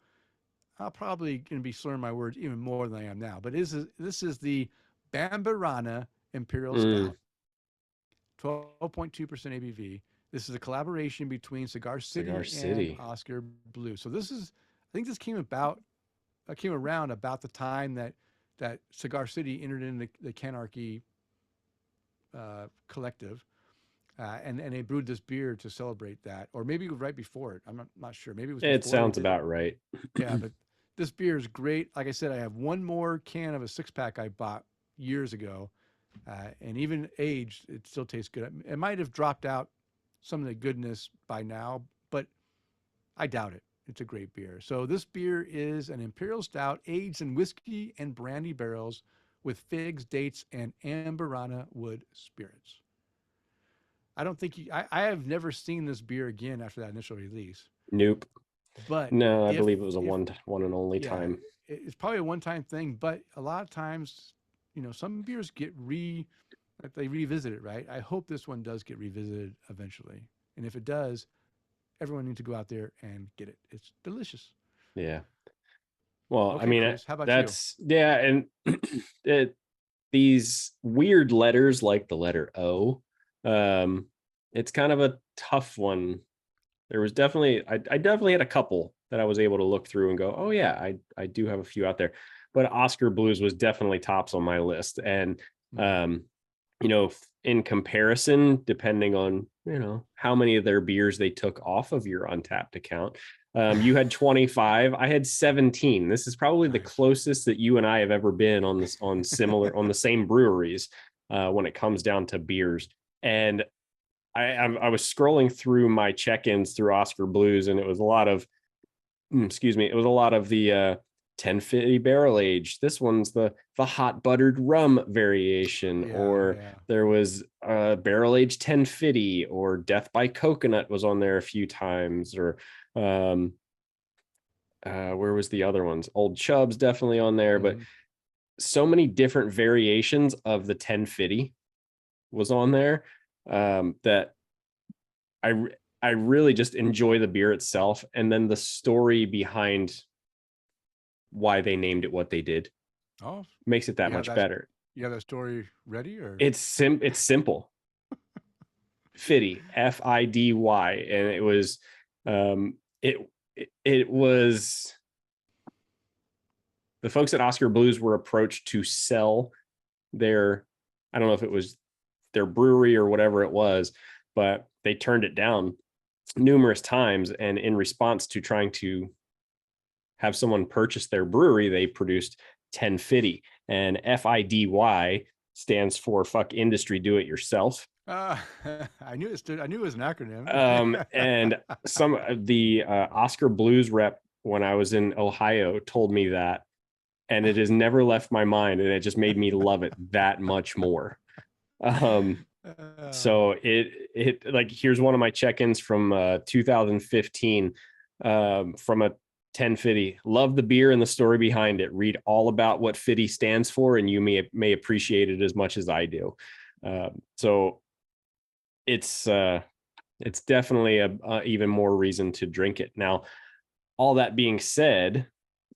I'm probably going to be slurring my words even more than I am now. But this is the Bambarana Imperial Mm, Stout, 12.2% ABV. This is a collaboration between Cigar Cigar City and City. Oscar Blue. So this is, I think this came around about the time that Cigar City entered into the Canarchy collective, and they brewed this beer to celebrate that, or maybe it was right before it. I'm not sure. Maybe it was It before they sounds did it. about right. Yeah, but this beer is great. Like I said, I have 1 more can of a 6-pack I bought years ago, and even aged, it still tastes good. It might have dropped out some of the goodness by now, but I doubt it. It's a great beer. So this beer is an imperial stout aged in whiskey and brandy barrels with figs, dates, and amberana wood spirits. I don't think I have never seen this beer again after that initial release. Nope. But No, I if believe it was a if one and only yeah, time. it's probably a one-time thing. But a lot of times, some beers get like they revisit it, right? I hope this one does get revisited eventually, and if it does, everyone needs to go out there and get it. It's delicious. Yeah. Well, I Okay, mean, Chris, how about you? that's yeah, and it, these weird letters like the letter O, um, it's kind of a tough one. There was definitely, I definitely had a couple that I was able to look through and go, oh yeah, I do have a few out there, but Oscar Blues was definitely tops on my list, and Mhm. um, in comparison, depending on how many of their beers they took off of your Untapped account. You had 25, I had 17. This is probably the Nice. closest that you and I have ever been on this, on the same breweries, when it comes down to beers. And I was scrolling through my check-ins through Oscar Blues, and it was a lot of excuse me, it was a lot of the 1050 barrel age. This one's the hot buttered rum variation, Yeah, or yeah. there was barrel age 1050, or Death by Coconut was on there a few times, or um where was the other ones? Old Chubb's definitely on there, but Mhm. so many different variations of the 1050 was on there, that I I really just enjoy the beer itself, and then the story behind why they named it what they did Oh, makes it that you have much that better. you have that story ready or? It's simple. Fiddy, Fidy, and it was um it was the folks at Oscar Blues were approached to sell their, I don't know if it was their brewery or whatever it was, but they turned it down numerous times, and in response to trying to have someone purchase their brewery, they produced 1050, and FIDY stands for fuck industry, do it yourself. Uh, I knew it stood. I knew it was an acronym. And some of the Oscar Blues rep when I was in Ohio told me that, and it has never left my mind, and it just made me love it that much more. Um, Uh, so it like, here's one of my check-ins from 2015, from a 1050. Love the beer and the story behind it. Read all about what Fitty stands for, and you may appreciate it as much as I do. So it's definitely a even more reason to drink it. Now, all that being said,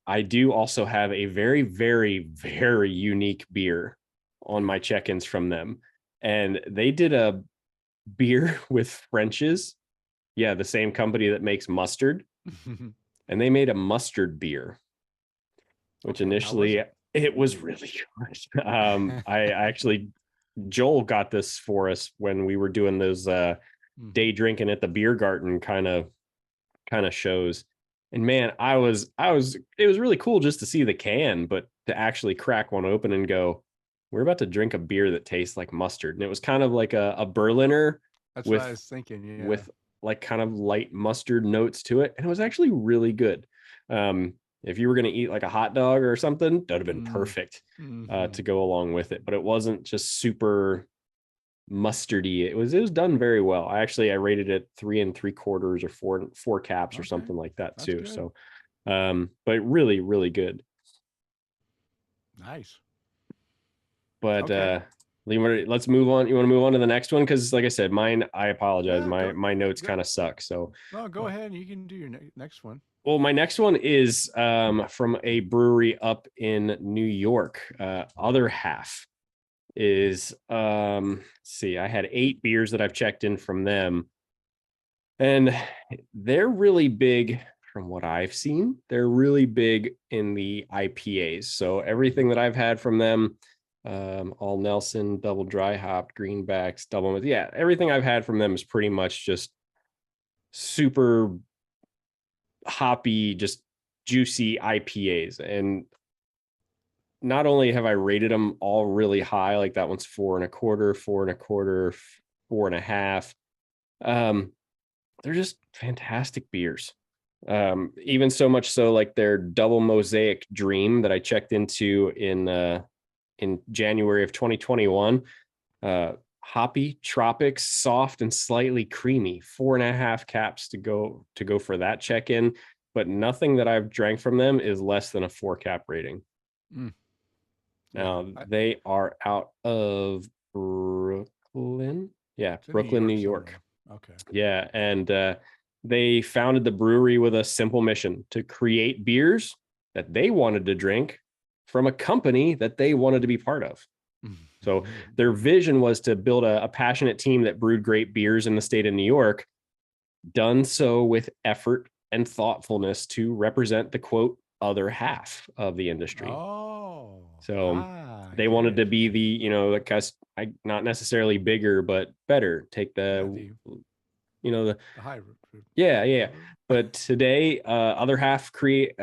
I do also have a very, very, very unique beer on my check-ins from them. And they did beer with French's. Yeah, the same company that makes mustard. And they made a mustard beer, which Okay, how was initially it was really good. I actually, Joel got this for us when we were doing those day drinking at the beer garden kind of shows. And man, it was really cool just to see the can, but to actually crack one open and go, we're about to drink a beer that tastes like mustard. And it was kind of like a Berliner That's what I with was thinking. Yeah. with like kind of light mustard notes to it. And it was actually really good. If you were going to eat like a hot dog or something, that would have been perfect to go along with it. But it wasn't just super mustardy. It was done very well. I rated it 3 3/4 or four caps or something like that too. Good. So but really, really good. Nice. But let's move on. You want to move on to the next one? Because like I said, mine, I apologize. My notes kind of suck. So no, go ahead. You can do your next one. well, my next one is from a brewery up in New York. Other half is let's see, I had 8 beers that I've checked in from them, and they're really big. From what I've seen, they're really big in the IPAs. So everything that I've had from them, all Nelson, double dry hopped, greenbacks, double, yeah, everything I've had from them is pretty much just super hoppy, just juicy IPAs. And not only have I rated them all really high, like that one's 4 1/4, 4 1/4, 4 1/2. They're just fantastic beers. Even so much so, like their double mosaic dream that I checked into in January of 2021. Hoppy, tropics, soft and slightly creamy. 4 1/2 caps to go for that check-in. But nothing that I've drank from them is less than a 4 cap rating. Now they are out of Brooklyn. Yeah, Brooklyn, New York. Okay. Yeah, and they founded the brewery with a simple mission: to create beers that they wanted to drink from a company that they wanted to be part of. So their vision was to build a passionate team that brewed great beers in the state of New York, done so with effort and thoughtfulness to represent the quote other half of the industry. So they wanted to be the, not necessarily bigger, but better. Take the high. Yeah. But today, other half create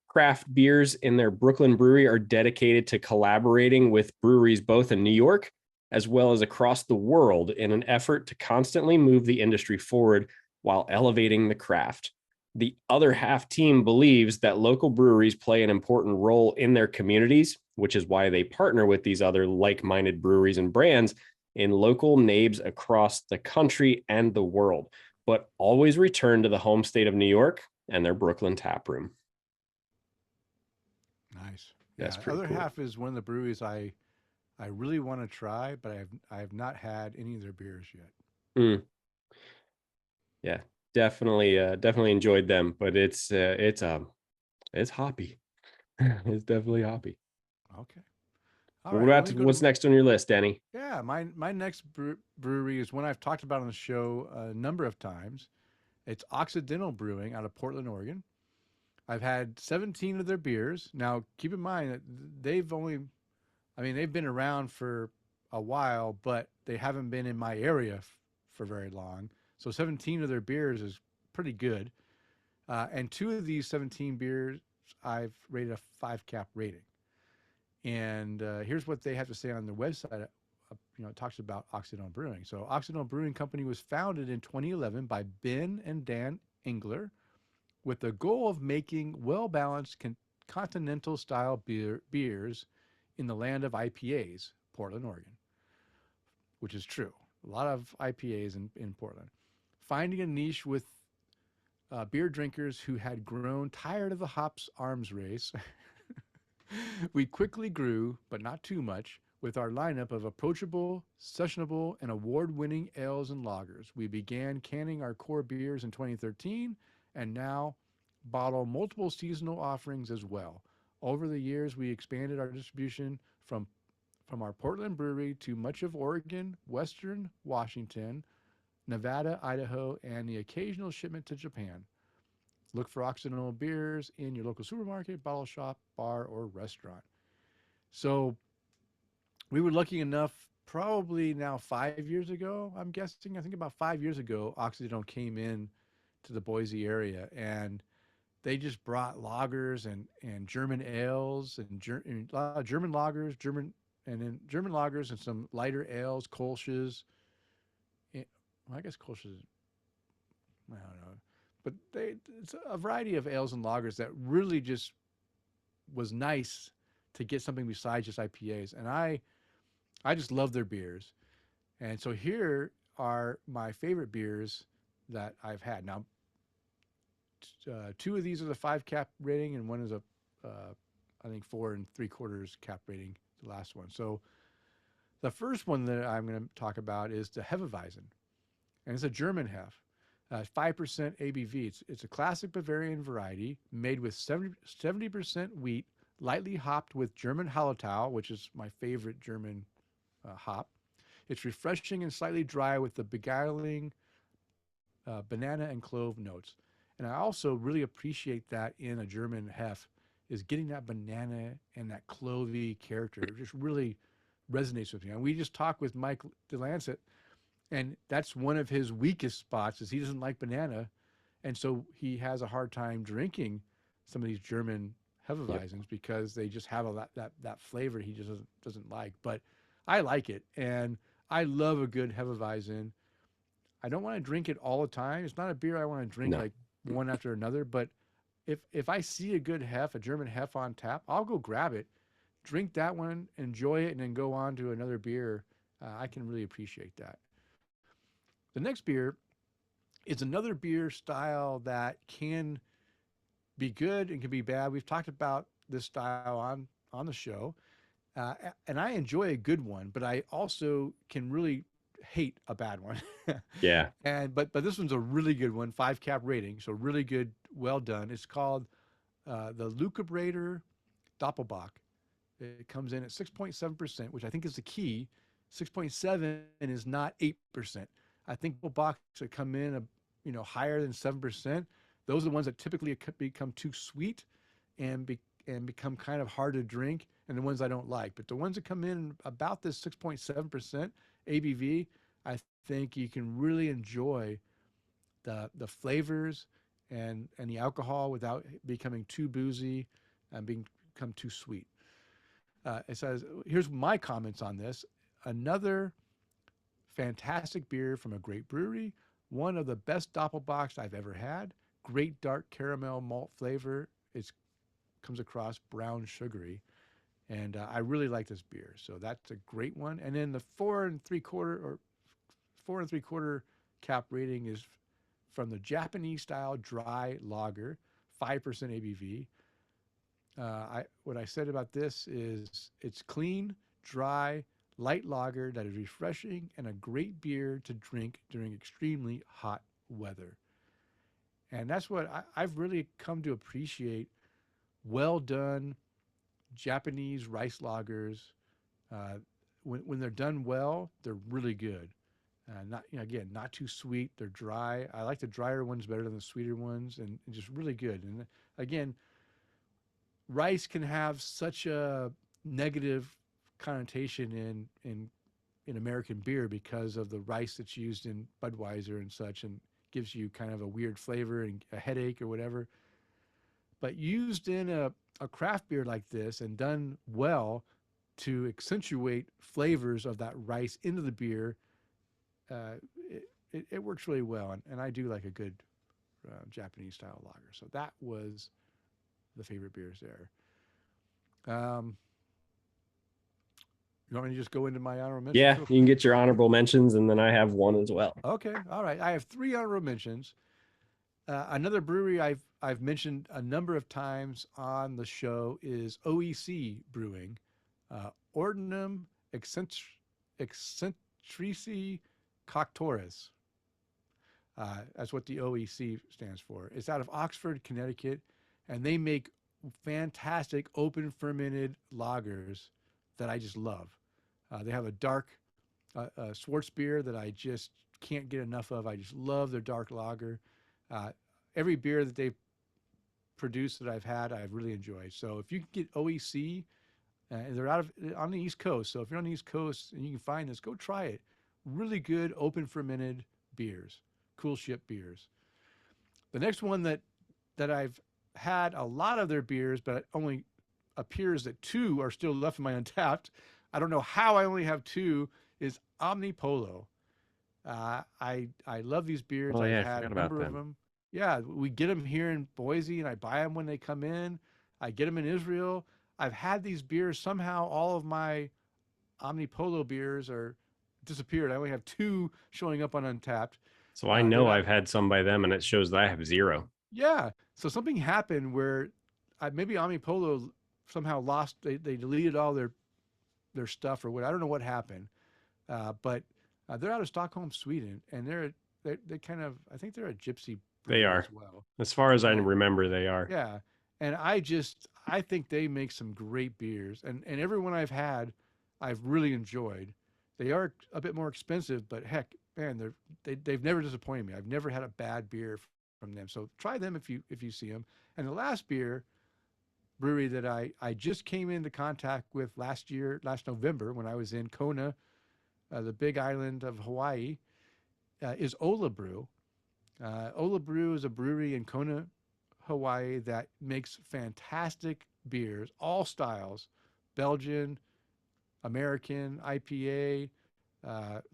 craft beers in their Brooklyn brewery are dedicated to collaborating with breweries both in New York as well as across the world in an effort to constantly move the industry forward while elevating the craft. The other half team believes that local breweries play an important role in their communities, which is why they partner with these other like-minded breweries and brands in local NABs across the country and the world, but always return to the home state of New York and their Brooklyn tap room. Nice. That's yeah, pretty Other cool. Half is one of the breweries I really want to try, but I have not had any of their beers yet. Yeah, definitely enjoyed them, but it's hoppy. It's definitely hoppy. Okay. What's next on your list, Danny? Yeah, my next brewery is one I've talked about on the show a number of times. It's Occidental Brewing out of Portland, Oregon. I've had 17 of their beers. Now, keep in mind that they've been around for a while, but they haven't been in my area for very long. So 17 of their beers is pretty good. And 2 of these 17 beers, I've rated a 5 cap rating. And here's what they have to say on their website. It talks about Occidental Brewing. So Occidental Brewing Company was founded in 2011 by Ben and Dan Engler with the goal of making well-balanced continental-style beers in the land of IPAs, Portland, Oregon, which is true. A lot of IPAs in Portland. Finding a niche with beer drinkers who had grown tired of the hops arms race, we quickly grew, but not too much, with our lineup of approachable, sessionable, and award-winning ales and lagers. We began canning our core beers in 2013 and now bottle multiple seasonal offerings as well. Over the years, we expanded our distribution from our Portland brewery to much of Oregon, Western Washington, Nevada, Idaho, and the occasional shipment to Japan. Look for Occidental beers in your local supermarket, bottle shop, bar, or restaurant. So we were lucky enough, probably now 5 years ago, I'm guessing. I think about 5 years ago, Occidental came in to the Boise area, and they just brought lagers and German ales and a lot of German lagers, German lagers and some lighter ales, Kolsch's. Well, I guess Kolsch's, I don't know, but it's a variety of ales and lagers that really just was nice to get something besides just IPAs. And I just love their beers. And so here are my favorite beers that I've had. Now, two of these are the 5 cap rating, and one is a, I think 4 3/4 cap rating, the last one. So the first one that I'm going to talk about is the Hefeweizen, and it's a German Hef, 5% ABV. It's a classic Bavarian variety made with 70% wheat, lightly hopped with German Hallertau, which is my favorite German hop. It's refreshing and slightly dry with the beguiling banana and clove notes. And I also really appreciate that in a German Hef is getting that banana and that clovey character. It just really resonates with me. And we just talked with Mike DeLancet, and that's one of his weakest spots is he doesn't like banana. And so he has a hard time drinking some of these German Hefeweizens because they just have that flavor he just doesn't like. But I like it, and I love a good Hefeweizen. I don't want to drink it all the time. It's not a beer I want to drink like one after another, but if I see a good Hef, a German Hef on tap, I'll go grab it, drink that one, enjoy it, and then go on to another beer. I can really appreciate that. The next beer is another beer style that can be good and can be bad. We've talked about this style on the show, and I enjoy a good one, but I also can really hate a bad one. Yeah. But this one's a really good one, 5 cap rating, so really good, well done. It's called the Lucabrator Doppelbock. It comes in at 6.7%, which I think is the key. 6.7 is not 8%. I think Doppelbocks that come in higher than 7%, those are the ones that typically become too sweet and become kind of hard to drink, and the ones I don't like. But the ones that come in about this 6.7% ABV, I think you can really enjoy the flavors and the alcohol without becoming too boozy and become too sweet. It says, here's my comments on this. Another fantastic beer from a great brewery. One of the best Doppelbocks I've ever had. Great dark caramel malt flavor. It comes across brown sugary. And I really like this beer. So that's a great one. And then the 4 3/4 cap rating is from the Japanese style dry lager, 5% ABV. What I said about this is it's clean, dry, light lager that is refreshing and a great beer to drink during extremely hot weather. And that's what I've really come to appreciate. Well done Japanese rice lagers. When they're done well, they're really good. Not too sweet. They're dry. I like the drier ones better than the sweeter ones, and just really good. And again, rice can have such a negative connotation in American beer because of the rice that's used in Budweiser and such, and gives you kind of a weird flavor and a headache or whatever. But used in a craft beer like this and done well to accentuate flavors of that rice into the beer, it works really well. And I do like a good Japanese style lager. So that was the favorite beers there. You want me to just go into my honorable mentions? Yeah, you can get your honorable mentions, and then I have one as well. Okay, all right. I have 3 honorable mentions. Another brewery I've mentioned a number of times on the show is OEC Brewing, Ordinum Eccentrici Coctoris. That's what the OEC stands for. It's out of Oxford, Connecticut, and they make fantastic open fermented lagers that I just love. They have a dark Schwarz beer that I just can't get enough of. I just love their dark lager. Uh, every beer that they've produced that I've had, I've really enjoyed. So if you can get OEC, they're out of on the East Coast. So if you're on the East Coast and you can find this, go try it. Really good open fermented beers, cool ship beers. The next one that I've had a lot of their beers, but it only appears that two are still left in my Untapped. I don't know how I only have two. Is Omnipolo. I love these beers. Oh I've yeah, I had forgot a about number of them. them. Yeah, we get them here in Boise, and I buy them when they come in. I get them in Israel. I've had these beers. Somehow, all of my Omnipolo beers are disappeared. I only have two showing up on Untapped. So I They're know out. I've had some by them, and it shows that I have zero. Yeah. So something happened where maybe Omnipolo somehow lost. They deleted all their stuff or what. I don't know what happened. But they're out of Stockholm, Sweden, and they kind of, I think they're a gypsy They brewery are, as well. as far as I And remember, they are. yeah, and I think they make some great beers, and everyone I've had, I've really enjoyed. They are a bit more expensive, but heck, man, they've never disappointed me. I've never had a bad beer from them. So try them if you see them. And the last brewery that I just came into contact with last November when I was in Kona, the big island of Hawaii, is Ola Brew. Ola Brew is a brewery in Kona, Hawaii that makes fantastic beers, all styles, Belgian, American, IPA,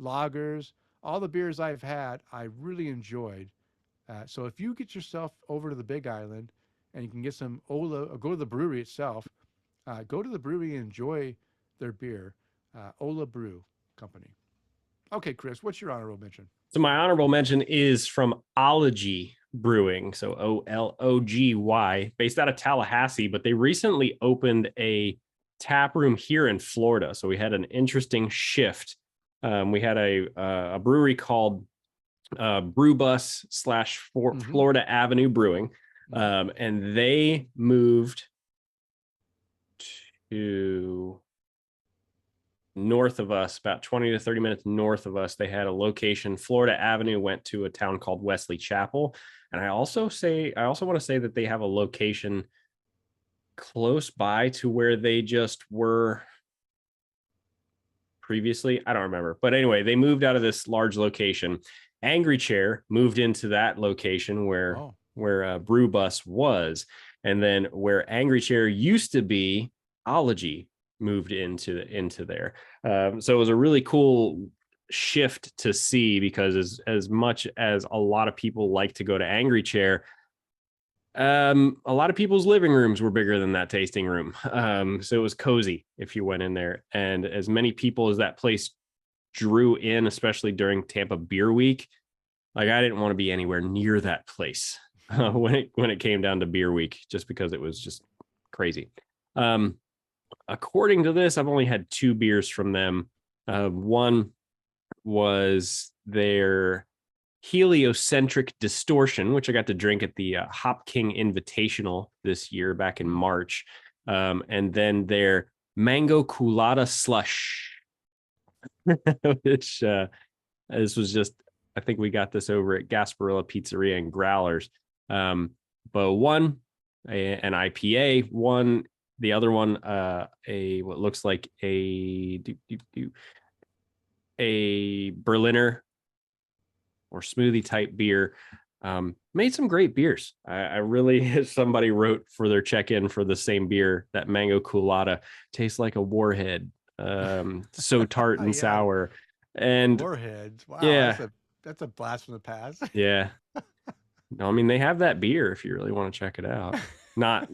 lagers. All the beers I've had, I really enjoyed. So if you get yourself over to the Big Island and you can get some Ola, or go to the brewery itself, go to the brewery and enjoy their beer, Ola Brew Company. Okay, Chris, what's your honorable mention? So my honorable mention is from Ology Brewing, so Ology, based out of Tallahassee, but they recently opened a tap room here in Florida. So we had an interesting shift. We had a brewery called Brew Bus / Florida Avenue Brewing, and they moved to north of us, about 20 to 30 minutes north of us. They had a location. Florida Avenue went to a town called Wesley Chapel. And I also want to say that they have a location close by to where they just were previously. I don't remember. But anyway, they moved out of this large location. Angry Chair moved into that location where Brew Bus was. And then where Angry Chair used to be, Ology moved into there. So it was a really cool shift to see, because as much as a lot of people like to go to Angry Chair, a lot of people's living rooms were bigger than that tasting room. So it was cozy if you went in there, and as many people as that place drew in, especially during Tampa Beer Week, like I didn't want to be anywhere near that place when it came down to Beer Week, just because it was just crazy. According to this, I've only had two beers from them. One was their Heliocentric Distortion, which I got to drink at the Hop King Invitational this year back in March. And then their Mango Colada Slush, which this was just, I think we got this over at Gasparilla Pizzeria and Growlers. But one, an IPA, one, the other one, what looks like a Berliner or smoothie type beer. Made some great beers. I really, somebody wrote for their check-in for the same beer, that Mango Colada tastes like a warhead. So tart and sour. And Warheads. Wow, yeah, that's a blast from the past. yeah. No, I mean, they have that beer if you really want to check it out. Not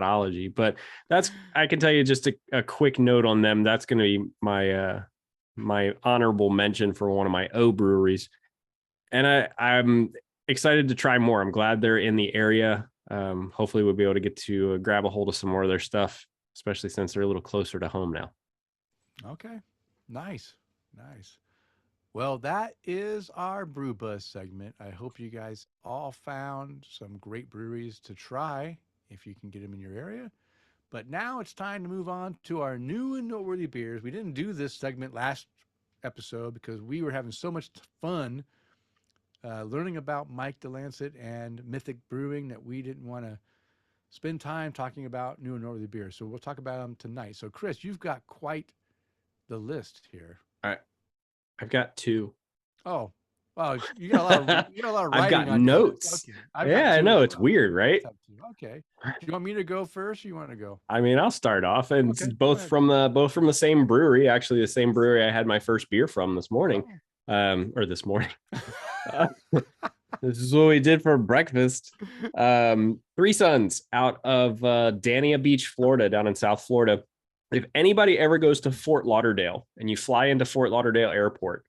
Ology, but I can tell you just a quick note on them. That's going to be my honorable mention for one of my O breweries. And I'm excited to try more. I'm glad they're in the area. Hopefully we'll be able to get to grab a hold of some more of their stuff, especially since they're a little closer to home now. Okay. Nice. Well, that is our Brew Buzz segment. I hope you guys all found some great breweries to try if you can get them in your area. But now it's time to move on to our new and noteworthy beers. We didn't do this segment last episode because we were having so much fun learning about Mike DeLancet and Mythic Brewing that we didn't want to spend time talking about new and noteworthy beers. So we'll talk about them tonight. So Chris, you've got quite the list here. I've got two. Oh, wow, you got a lot of I've writing got on your list. notes. Okay, I've Yeah, got I two know as it's well. weird, right? Okay, do you want me to go first, or you want to go? I mean, I'll start off, and Okay, it's go both ahead. from the same brewery. Actually, the same brewery I had my first beer from this morning, or this morning. This is what we did for breakfast. Three Sons out of Dania Beach, Florida, down in South Florida. If anybody ever goes to Fort Lauderdale and you fly into Fort Lauderdale Airport,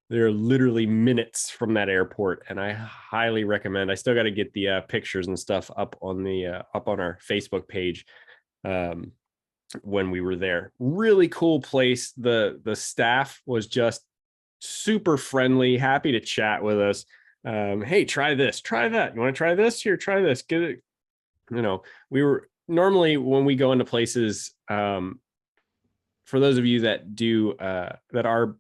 they're literally minutes from that airport, and I highly recommend. I still got to get the pictures and stuff up on our Facebook page when we were there. Really cool place. The staff was just super friendly, happy to chat with us. Hey, try this, try that. You want to try this? Here, try this. Get it. We were normally when we go into places. For those of you that do that are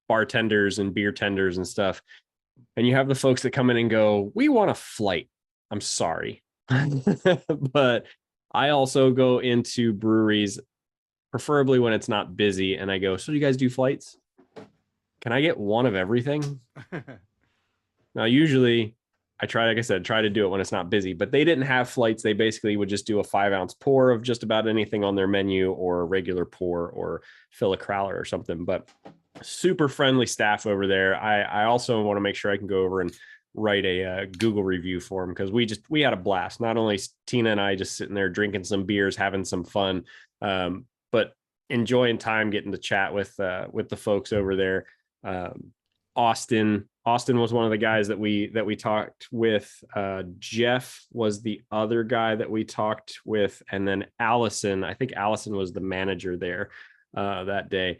bartenders and beer tenders and stuff, and you have the folks that come in and go, we want a flight. I'm sorry. But I also go into breweries, preferably when it's not busy, and I go, so do you guys do flights? Can I get one of everything? Now, usually I try, like I said, try to do it when it's not busy, but they didn't have flights. They basically would just do a 5-ounce pour of just about anything on their menu, or a regular pour, or fill a crowler or something. But super friendly staff over there. I also want to make sure I can go over and write a Google review for them, because we had a blast. Not only Tina and I just sitting there drinking some beers, having some fun, but enjoying time getting to chat with the folks over there. Austin was one of the guys that we talked with. Jeff was the other guy that we talked with, and then Allison. I think Allison was the manager there that day.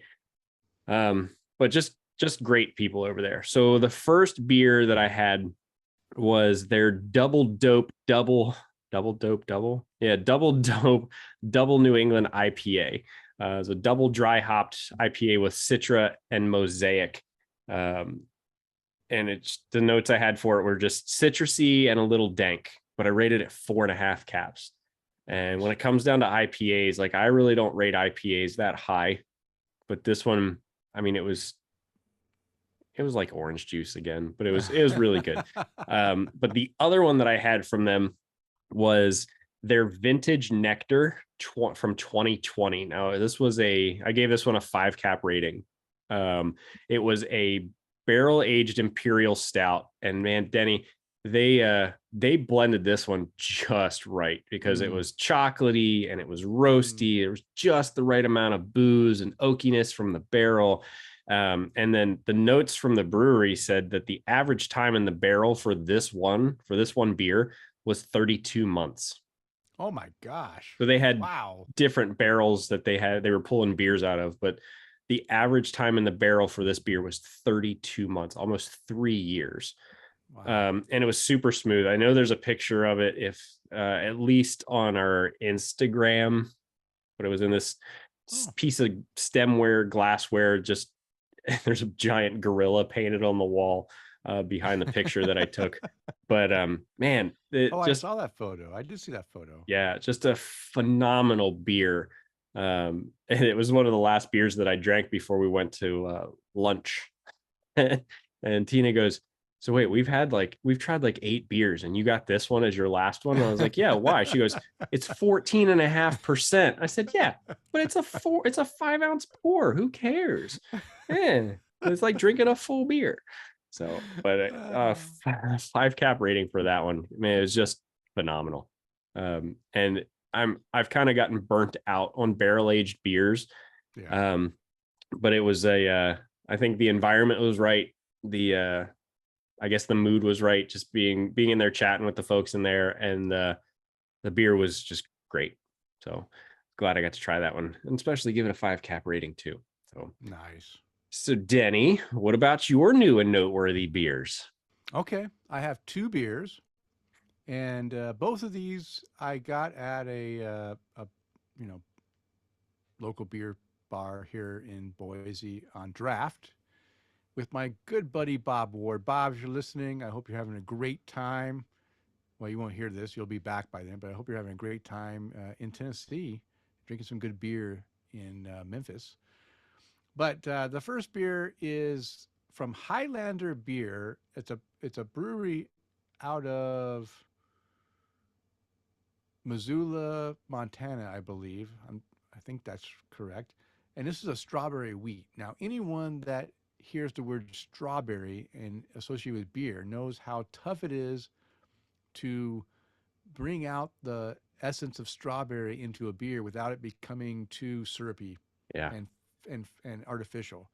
But just great people over there. So the first beer that I had was their double dope double New England IPA. It's a double dry hopped IPA with Citra and Mosaic. And it's the notes I had for it were just citrusy and a little dank, but I rated it 4.5 caps. And when it comes down to IPAs, like, I really don't rate IPAs that high, but this one, I mean, it was like orange juice again, but it was really good. But the other one that I had from them was their vintage Nectar from 2020. Now, I gave this one a 5 cap rating. It was a barrel aged imperial stout, and man, Denny, they blended this one just right, because it was chocolatey and it was roasty. It was just the right amount of booze and oakiness from the barrel. And then the notes from the brewery said that the average time in the barrel for this one beer was 32 months. Oh my gosh. So they had wow different barrels that they were pulling beers out of, but the average time in the barrel for this beer was 32 months, almost 3 years. Wow. And it was super smooth. I know there's a picture of it, if at least on our Instagram, but it was in this piece of stemware, glassware. Just there's a giant gorilla painted on the wall behind the picture that I took. But man, I saw that photo. I did see that photo. Yeah, just a phenomenal beer. And it was one of the last beers that I drank before we went to lunch. And Tina goes, so wait, we've tried like 8 beers and you got this one as your last one? And I was like, yeah, why? She goes, it's 14.5%. I said, yeah, but it's a 5-ounce pour. Who cares? It's like drinking a full beer. So, but 5 cap rating for that one, man, it was just phenomenal. And I've kind of gotten burnt out on barrel aged beers. Yeah. But it was I think the environment was right. I guess the mood was right. Just being in there chatting with the folks in there, and the beer was just great. So glad I got to try that one, and especially give it a 5 cap rating too. So nice. So Denny, what about your new and noteworthy beers? Okay, I have 2 beers, and both of these I got at a local beer bar here in Boise on draft. with my good buddy Bob Ward. Bob, if you're listening, I hope you're having a great time. Well, you won't hear this; you'll be back by then. But I hope you're having a great time in Tennessee, drinking some good beer in Memphis. But the first beer is from Highlander Beer. It's a brewery out of Missoula, Montana, I believe. I think that's correct. And this is a strawberry wheat. Now, anyone that hears the word strawberry and associated with beer knows how tough it is to bring out the essence of strawberry into a beer without it becoming too syrupy Yeah. and artificial.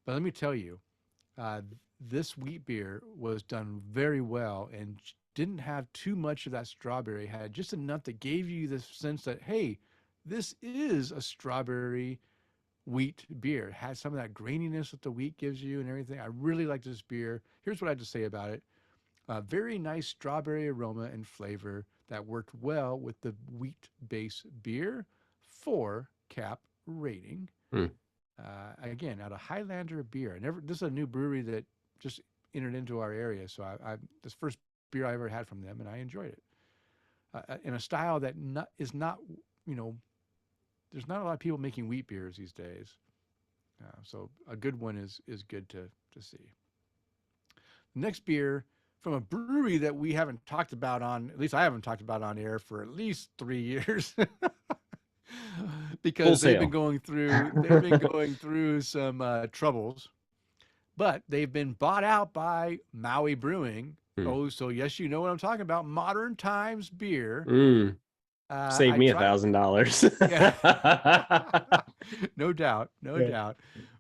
But let me tell you, uh, this wheat beer was done very well and didn't have too much of that strawberry. Had just enough that gave you the sense that, hey, this is a strawberry wheat beer. It has some of that graininess that the wheat gives you and everything. I really like this beer. Here's what I have to say about it. Very nice strawberry aroma and flavor that worked well with the wheat base beer. 4 cap rating. Again, out of Highlander Beer. This is a new brewery that just entered into our area. So this first beer I ever had from them, and I enjoyed it. In a style that is not, there's not a lot of people making wheat beers these days. So a good one is good to see. The next beer from a brewery that we haven't talked about at least I haven't talked about on air for at least 3 years. Because they've been going through some troubles, but they've been bought out by Maui Brewing. Oh, so yes, you know what I'm talking about. Modern Times beer. Save me $1,000. Yeah. No doubt.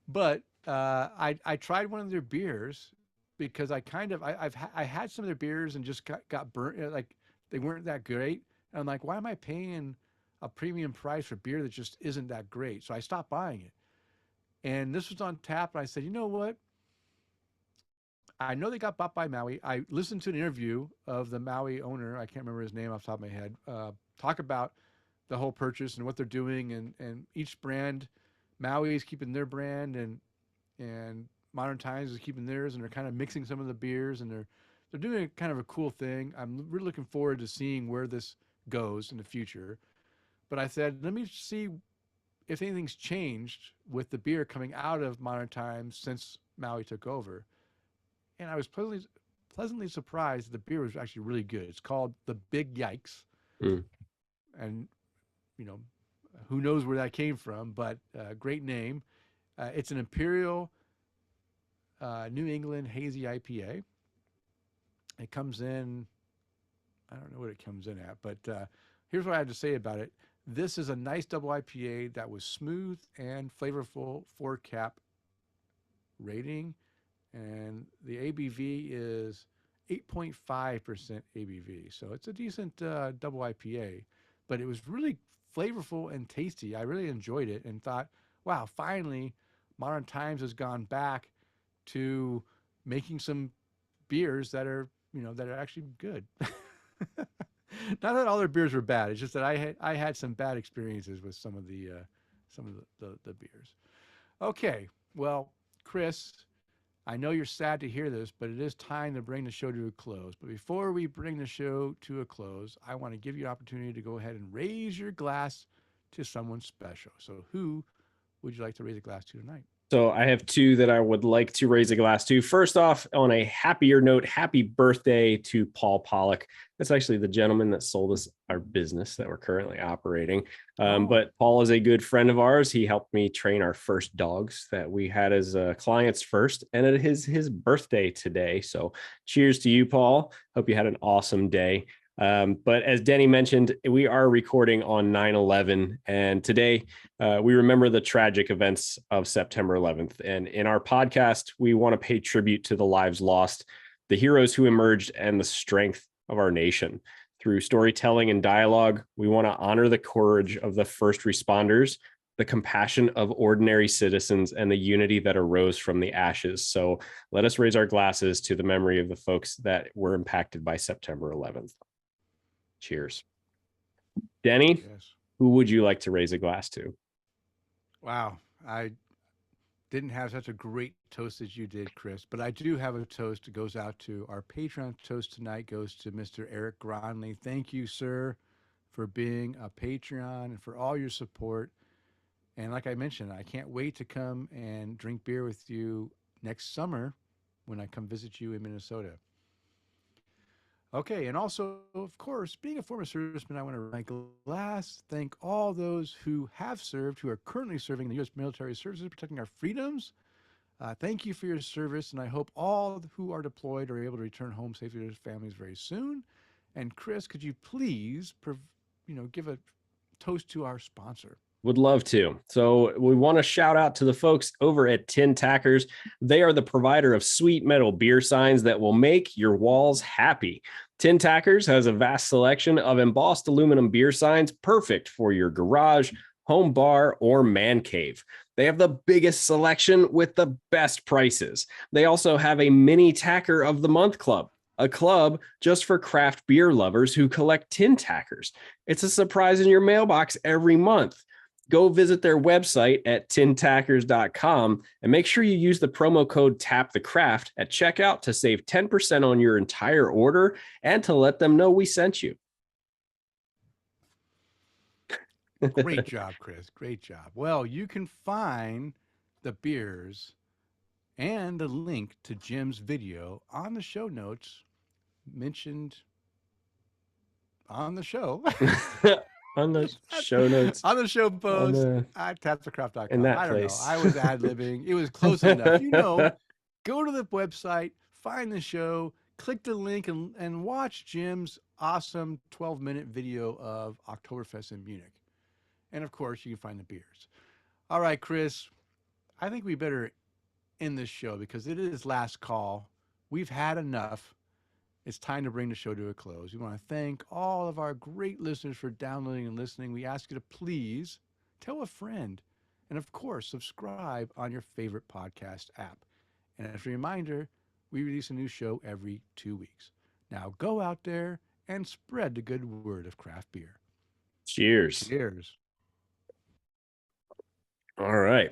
But I tried one of their beers because I had some of their beers and just got burnt. Like they weren't that great. And I'm like, why am I paying a premium price for beer that just isn't that great? So I stopped buying it. And this was on tap. And I said, you know what? I know they got bought by Maui. I listened to an interview of the Maui owner. I can't remember his name off the top of my head. Talk about the whole purchase and what they're doing, and each brand. Maui is keeping their brand, and Modern Times is keeping theirs, and they're kind of mixing some of the beers, and they're doing kind of a cool thing. I'm really looking forward to seeing where this goes in the future. But I said, let me see if anything's changed with the beer coming out of Modern Times since Maui took over. And I was pleasantly surprised that the beer was actually really good. It's called the Big Yikes. And, who knows where that came from, but great name. It's an Imperial New England Hazy IPA. It comes in, I don't know what it comes in at, but here's what I have to say about it. This is a nice double IPA that was smooth and flavorful, 4 cap rating. And the ABV is 8.5% ABV. So it's a decent double IPA, but it was really flavorful and tasty. I really enjoyed it and thought, wow, finally Modern Times has gone back to making some beers that are, that are actually good. Not that all their beers were bad. It's just that I had some bad experiences with some of the beers. Okay, well, Chris, I know you're sad to hear this, but it is time to bring the show to a close. But before we bring the show to a close, I want to give you an opportunity to go ahead and raise your glass to someone special. So who would you like to raise a glass to tonight? So I have 2 that I would like to raise a glass to. First off, on a happier note, happy birthday to Paul Pollock. That's actually the gentleman that sold us our business that we're currently operating. But Paul is a good friend of ours. He helped me train our first dogs that we had as clients first. And it is his birthday today. So cheers to you, Paul. Hope you had an awesome day. But as Denny mentioned, we are recording on 9/11, and today we remember the tragic events of September 11th. And in our podcast, we want to pay tribute to the lives lost, the heroes who emerged, and the strength of our nation. Through storytelling and dialogue, we want to honor the courage of the first responders, the compassion of ordinary citizens, and the unity that arose from the ashes. So let us raise our glasses to the memory of the folks that were impacted by September 11th. Cheers. Denny, Yes. who would you like to raise a glass to? Wow. didn't have such a great toast as you did, Chris, but I do have a toast that goes out to our Patreon. Toast tonight goes to Mr. Eric Gronley. Thank you, sir, for being a Patreon and for all your support. And like I mentioned, I can't wait to come and drink beer with you next summer when I come visit you in Minnesota. Okay, and also, of course, being a former serviceman, I want to rank last, thank all those who have served, who are currently serving in the U.S. military services, protecting our freedoms. Thank you for your service, and I hope all who are deployed are able to return home safely to their families very soon. And Chris, could you please, give a toast to our sponsor? Would love to. So we want to shout out to the folks over at Tin Tackers. They are the provider of sweet metal beer signs that will make your walls happy. Tin Tackers has a vast selection of embossed aluminum beer signs, perfect for your garage, home bar, or man cave. They have the biggest selection with the best prices. They also have a mini Tacker of the Month club, a club just for craft beer lovers who collect tin tackers. It's a surprise in your mailbox every month. Go visit their website at tintackers.com and make sure you use the promo code TAPTHECRAFT at checkout to save 10% on your entire order and to let them know we sent you. Great job, Chris. Great job. Well, you can find the beers and the link to Jim's video on the show notes mentioned on the show. On the show notes. On the show post at tapthecraft.com. In that I don't place. know. I was ad-libbing. It was close enough. Go to the website, find the show, click the link, and watch Jim's awesome 12-minute video of Oktoberfest in Munich. And, of course, you can find the beers. All right, Chris, I think we better end this show because it is last call. We've had enough. It's time to bring the show to a close. We want to thank all of our great listeners for downloading and listening. We ask you to please tell a friend and, of course, subscribe on your favorite podcast app. And as a reminder, we release a new show every 2 weeks. Now go out there and spread the good word of craft beer. Cheers. Cheers. All right.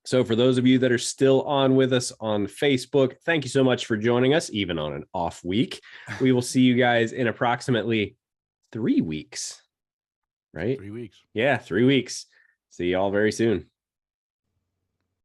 So for those of you that are still on with us on Facebook, thank you so much for joining us, even on an off week. We will see you guys in approximately 3 weeks, right? 3 weeks. Yeah, 3 weeks. See you all very soon.